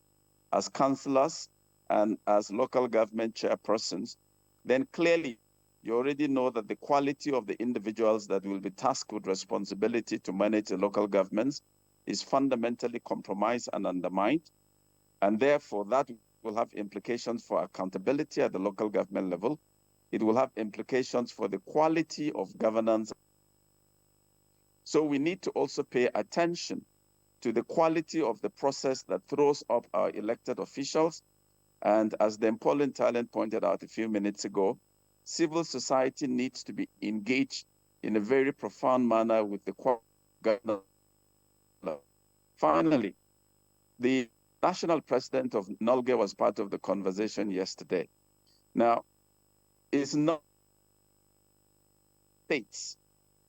as councillors and as local government chairpersons, then clearly you already know that the quality of the individuals that will be tasked with responsibility to manage the local governments is fundamentally compromised and undermined. And therefore, that will have implications for accountability at the local government level. It will have implications for the quality of governance. So we need to also pay attention to the quality of the process that throws up our elected officials. And as the Pauline Talent pointed out a few minutes ago, civil society needs to be engaged in a very profound manner with the government. Finally, the national president of Nolge was part of the conversation yesterday. Now, it's not states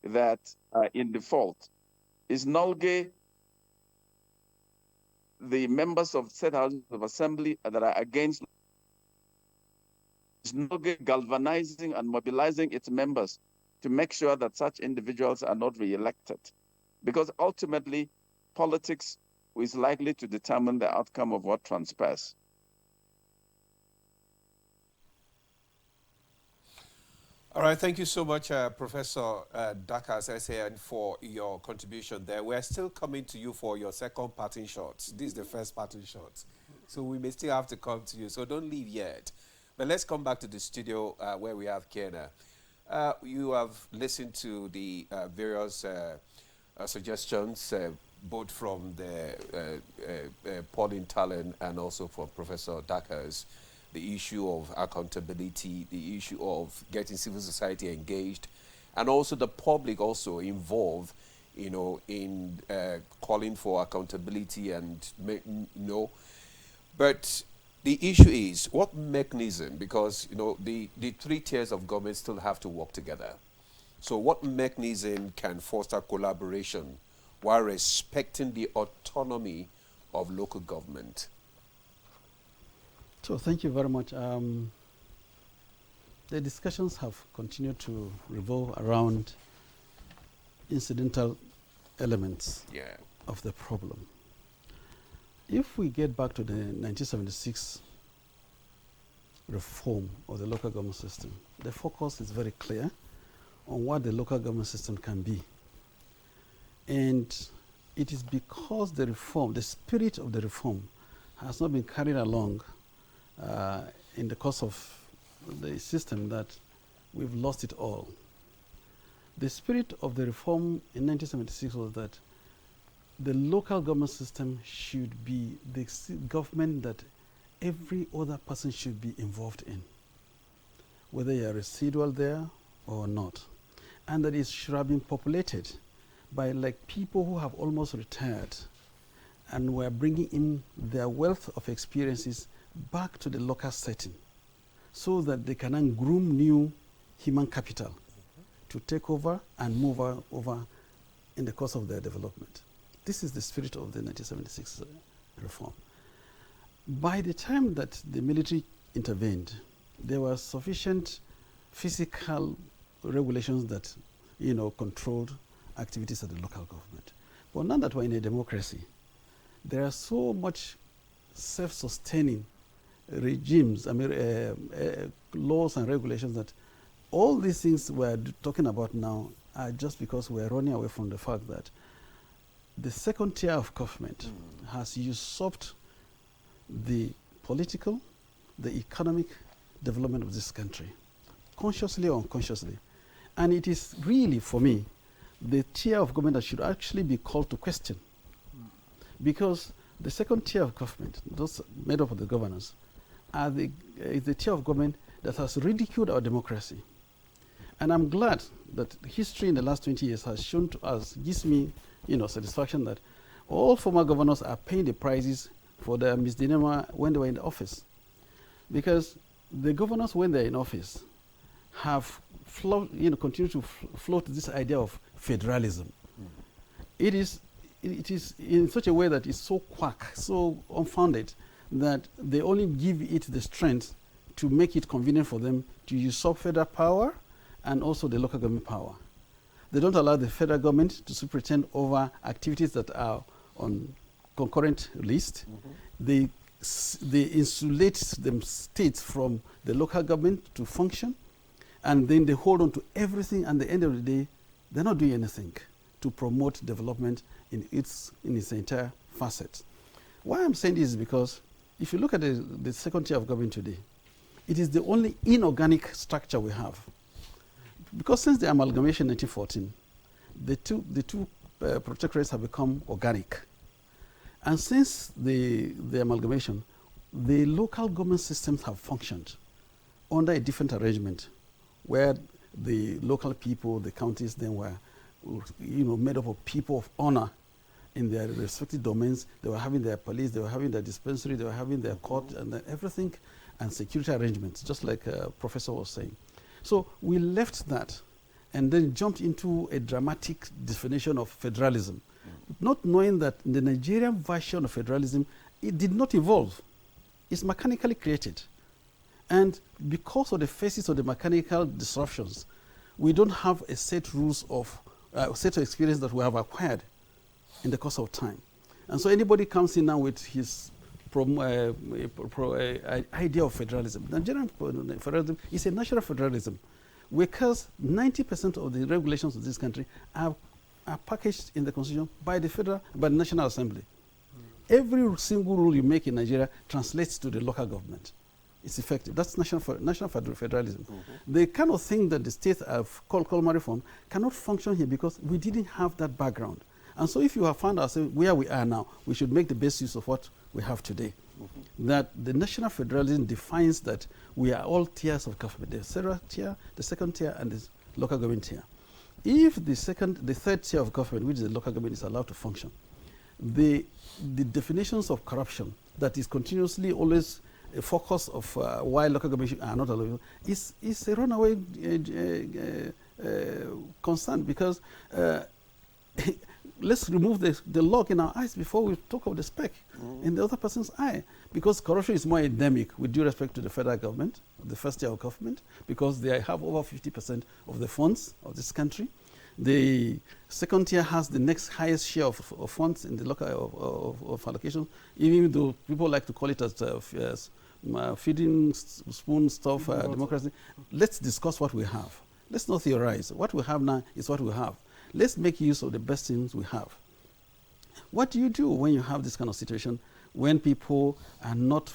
that are in default. Is Nolge the members of State House of Assembly that are against? Is Nolge galvanizing and mobilizing its members to make sure that such individuals are not re-elected? Because ultimately, politics is likely to determine the outcome of what transpires. All right, thank you so much, Professor Dakas SAN, for your contribution there. We're still coming to you for your second parting shot. This is the first parting shot. So we may still have to come to you, so don't leave yet. But let's come back to the studio where we have Kena. You have listened to the various suggestions, both from the Pauline Talent and also from Professor Dakas. The issue of accountability, the issue of getting civil society engaged, and also the public also involved, you know, in calling for accountability and, you know. But the issue is what mechanism, because, you know, the three tiers of government still have to work together. So what mechanism can foster collaboration while respecting the autonomy of local government? So thank you very much. The discussions have continued to revolve around incidental elements of the problem. If we get back to the 1976 reform of the local government system, the focus is very clear on what the local government system can be. And it is because the reform, the spirit of the reform, has not been carried along in the course of the system that we've lost it all. The spirit of the reform in 1976 was that the local government system should be the government that every other person should be involved in, whether you're residual there or not. And that it should have been populated by like people who have almost retired and were bringing in their wealth of experiences back to the local setting so that they can then groom new human capital to take over and move over in the course of their development. This is the spirit of the 1976 reform. By the time that the military intervened, there were sufficient physical regulations that, you know, controlled activities at the local government. But now that we're in a democracy, there are so much self-sustaining regimes, laws and regulations that all these things we're talking about now are just because we're running away from the fact that the second tier of government has usurped the political, the economic development of this country, consciously or unconsciously. And it is really, for me, the tier of government that should actually be called to question. Because the second tier of government, those made up of the governors, is the tier of government that has ridiculed our democracy. And I'm glad that history in the last 20 years has shown to us, gives me satisfaction that all former governors are paying the prices for their misdemeanor when they were in the office. Because the governors, when they're in office, have continued to float this idea of federalism. It is in such a way that it's so quack, so unfounded, that they only give it the strength to make it convenient for them to usurp federal power and also the local government power. They don't allow the federal government to superintend over activities that are on concurrent list. They insulate them states from the local government to function, and then they hold on to everything, and at the end of the day, they're not doing anything to promote development in its entire facet. Why I'm saying this is because if you look at the second tier of government today, it is the only inorganic structure we have. Because since the amalgamation in 1914, the two protectorates have become organic. And since the amalgamation, the local government systems have functioned under a different arrangement, where the local people, the counties, then were made up of people of honor in their respective domains. They were having their police, they were having their dispensary, they were having their court and everything, and security arrangements, just like Professor was saying. So we left that and then jumped into a dramatic definition of federalism, not knowing that the Nigerian version of federalism, it did not evolve. It's mechanically created. And because of the phases of the mechanical disruptions, we don't have a set rules of, set of experience that we have acquired in the course of time. And so anybody comes in now with his idea of federalism. Nigerian federalism is a national federalism, because 90% of the regulations of this country are packaged in the constitution by the National Assembly. Every single rule you make in Nigeria translates to the local government. It's effective. That's national federalism. The kind of thing that the states have called customary form cannot function here because we didn't have that background. And so if you have found ourselves where we are now, we should make the best use of what we have today. That the national federalism defines that we are all tiers of government, the federal tier, the second tier, and the local government tier. If the third tier of government, which is the local government, is allowed to function, the definitions of corruption that is continuously always a focus of why local government are not allowed is a runaway concern, because let's remove the log in our eyes before we talk of the speck in the other person's eye, because corruption is more endemic, with due respect to the federal government, the first tier of government, because they have over 50% of the funds of this country. The second tier has the next highest share of funds in the local of allocation, even though people like to call it as feeding spoon stuff, democracy. Let's discuss what we have. Let's not theorize. What we have now is what we have. Let's make use of the best things we have. What do you do when you have this kind of situation, when people are not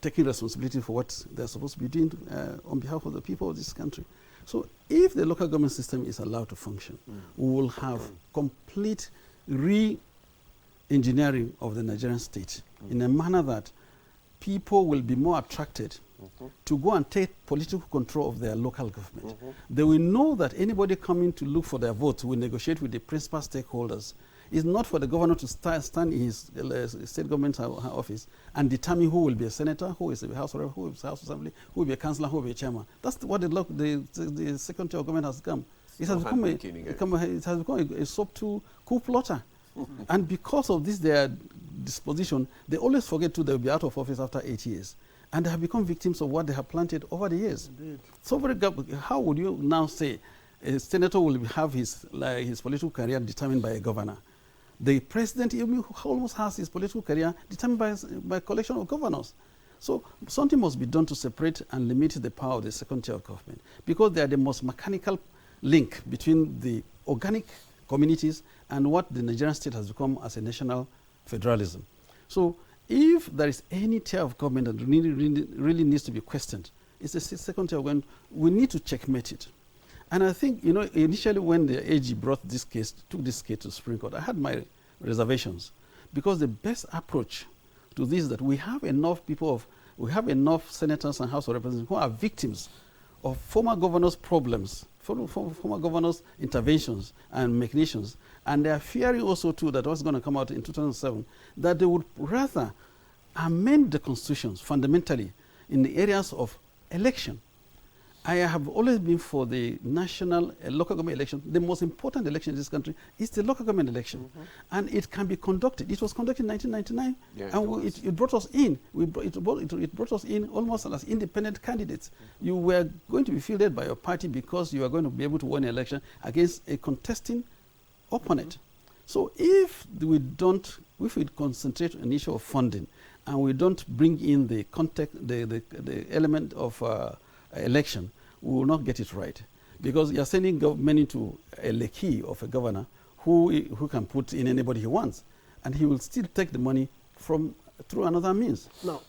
taking responsibility for what they're supposed to be doing on behalf of the people of this country? So if the local government system is allowed to function, we will have complete re-engineering of the Nigerian state in a manner that people will be more attracted to go and take political control of their local government. They will know that anybody coming to look for their vote will negotiate with the principal stakeholders. It's not for the governor to stand in his state government office and determine who will be a senator, who is a house rep, who is a house assembly, who will be a councillor, who will be a chairman. That's what the second tier of government has become. It has become a sub-2 coup plotter. And because of this, their disposition, they always forget to they'll be out of office after 8 years. And they have become victims of what they have planted over the years. Indeed. So how would you now say a senator will have his political career determined by a governor? The president even almost has his political career determined by collection of governors. So something must be done to separate and limit the power of the second tier of government, because they are the most mechanical link between the organic communities and what the Nigerian state has become as a national federalism. So if there is any tier of government that really needs to be questioned, it's the second tier of government. We need to checkmate it. And I think, you know, initially when the AG took this case to Supreme Court, I had my reservations, because the best approach to this is that we have enough we have enough senators and House of Representatives who are victims of former governors' problems, former governors' interventions and machinations, and they are fearing also too that what's going to come out in 2007, that they would rather amend the constitutions fundamentally in the areas of election. I have always been for the national local government election. The most important election in this country is the local government election. And it can be conducted. It was conducted in 1999, and it brought us in. It brought us in almost as independent candidates. You were going to be fielded by your party because you are going to be able to win an election against a contesting opponent. So if we concentrate on the issue of funding, and we don't bring in the context, the element of election, we will not get it right, because you're sending money to a lackey of a governor who can put in anybody he wants, and he will still take the money through another means. Now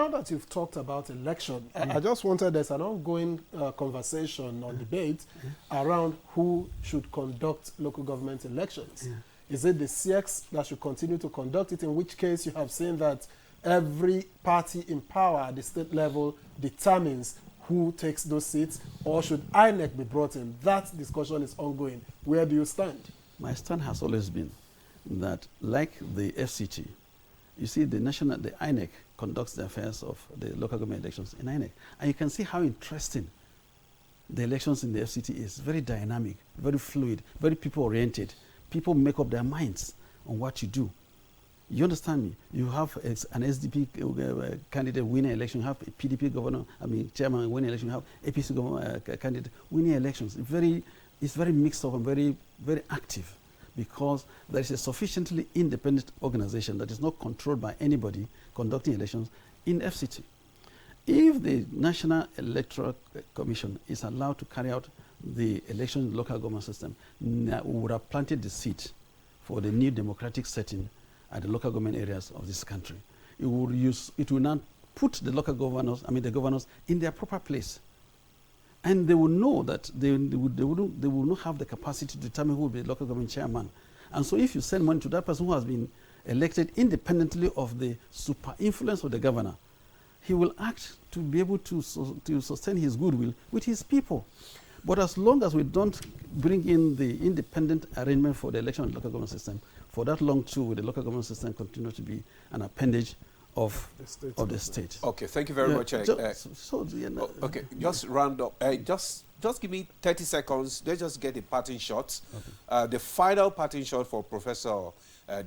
that you've talked about election, I just wanted, there's an ongoing conversation or debate around who should conduct local government elections. Is it the CX that should continue to conduct it, in which case you have seen that every party in power at the state level determines who takes those seats, or should INEC be brought in? That discussion is ongoing. Where do you stand? My stand has always been that, like the FCT, you see the INEC conducts the affairs of the local government elections in INEC. And you can see how interesting the elections in the FCT is. Very dynamic, very fluid, very people-oriented. People make up their minds on what you do. You understand me? You have an SDP candidate winning election, you have a PDP chairman winning election, you have APC candidate winning elections. It's very mixed up and very, very active, because there is a sufficiently independent organization that is not controlled by anybody conducting elections in FCT. If the National Electoral Commission is allowed to carry out the election in the local government system, we would have planted the seed for the new democratic setting at the local government areas of this country. It will not put the local governors, the governors, in their proper place. And they will know that they will not have the capacity to determine who will be the local government chairman. And so if you send money to that person who has been elected independently of the super influence of the governor, he will act to be able to sustain his goodwill with his people. But as long as we don't bring in the independent arrangement for the election of the local government system, for that long too, will the local government system continue to be an appendage of the state. Okay, thank you very much. Okay, just round up. Just give me 30 seconds. Let's just get the parting shots. Okay. The final parting shot for Professor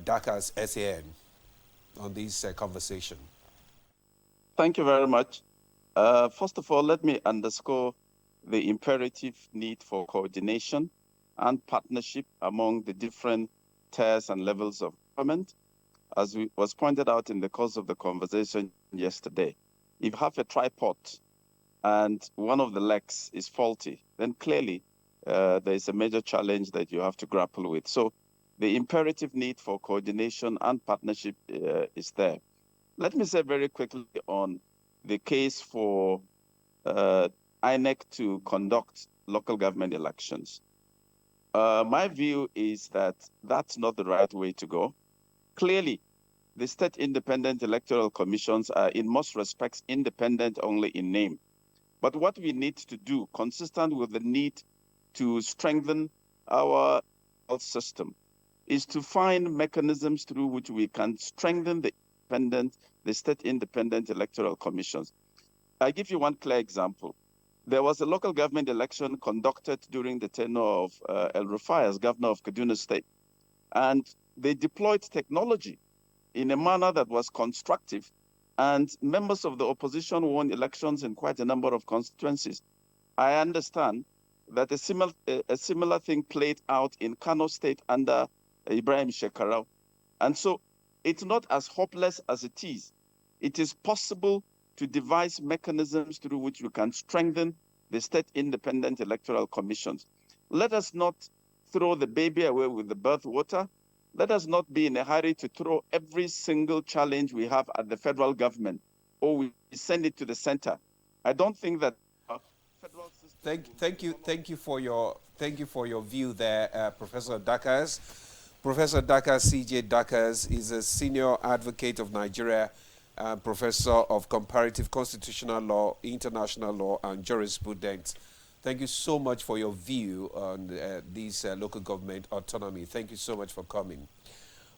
Daka's SAN on this conversation. Thank you very much. First of all, let me underscore the imperative need for coordination and partnership among the different tiers and levels of government. As was pointed out in the course of the conversation yesterday, if you have a tripod and one of the legs is faulty, then clearly there is a major challenge that you have to grapple with. So the imperative need for coordination and partnership is there. Let me say very quickly on the case for INEC to conduct local government elections. My view is that that's not the right way to go. Clearly, the state independent electoral commissions are in most respects independent only in name. But what we need to do, consistent with the need to strengthen our health system, is to find mechanisms through which we can strengthen the state independent electoral commissions. I give you one clear example. There was a local government election conducted during the tenure of El-Rufai as governor of Kaduna State. And they deployed technology in a manner that was constructive. And members of the opposition won elections in quite a number of constituencies. I understand that a similar thing played out in Kano State under Ibrahim Shekarau. And so it's not as hopeless as it is. It is possible to devise mechanisms through which we can strengthen the state independent electoral commissions. Let us not throw the baby away with the bathwater. Let us not be in a hurry to throw every single challenge we have at the federal government, or we send it to the center. I don't think that federal system. Thank you for your view there, Professor Dakas. Professor Dakas, C.J. Dakas, is a senior advocate of Nigeria, professor of comparative constitutional law, international law, and jurisprudence. Thank you so much for your view on this local government autonomy. Thank you so much for coming.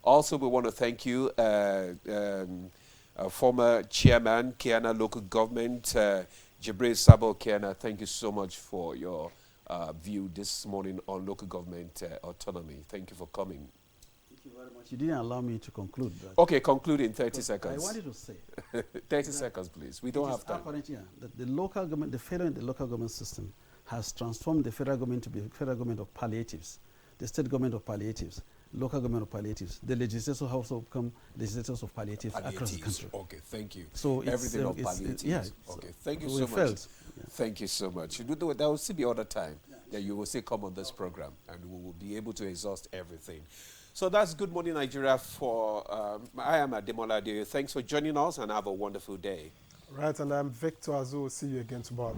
Also, we want to thank you, former chairman, Kiana Local Government, Jibril Sabo Kiana. Thank you so much for your view this morning on local government autonomy. Thank you for coming. Thank you very much. You didn't allow me to conclude. Okay, conclude in 30 seconds. I wanted to say. 30 seconds, please. We don't have time. Apparent, yeah, that the local government, the federal and the local government system has transformed the federal government to be a federal government of palliatives, the state government of palliatives, local government of palliatives. The legislators have also become legislators of palliatives across the country. Okay, thank you. So everything of palliatives. Yeah. Okay, thank you so much. Thank you so much. There will still be other time that you will still come on this program, and we will be able to exhaust everything. So that's Good Morning Nigeria for, I am Ademola Adeoye. Thanks for joining us and have a wonderful day. Right, and I'm Victor Azu. See you again tomorrow.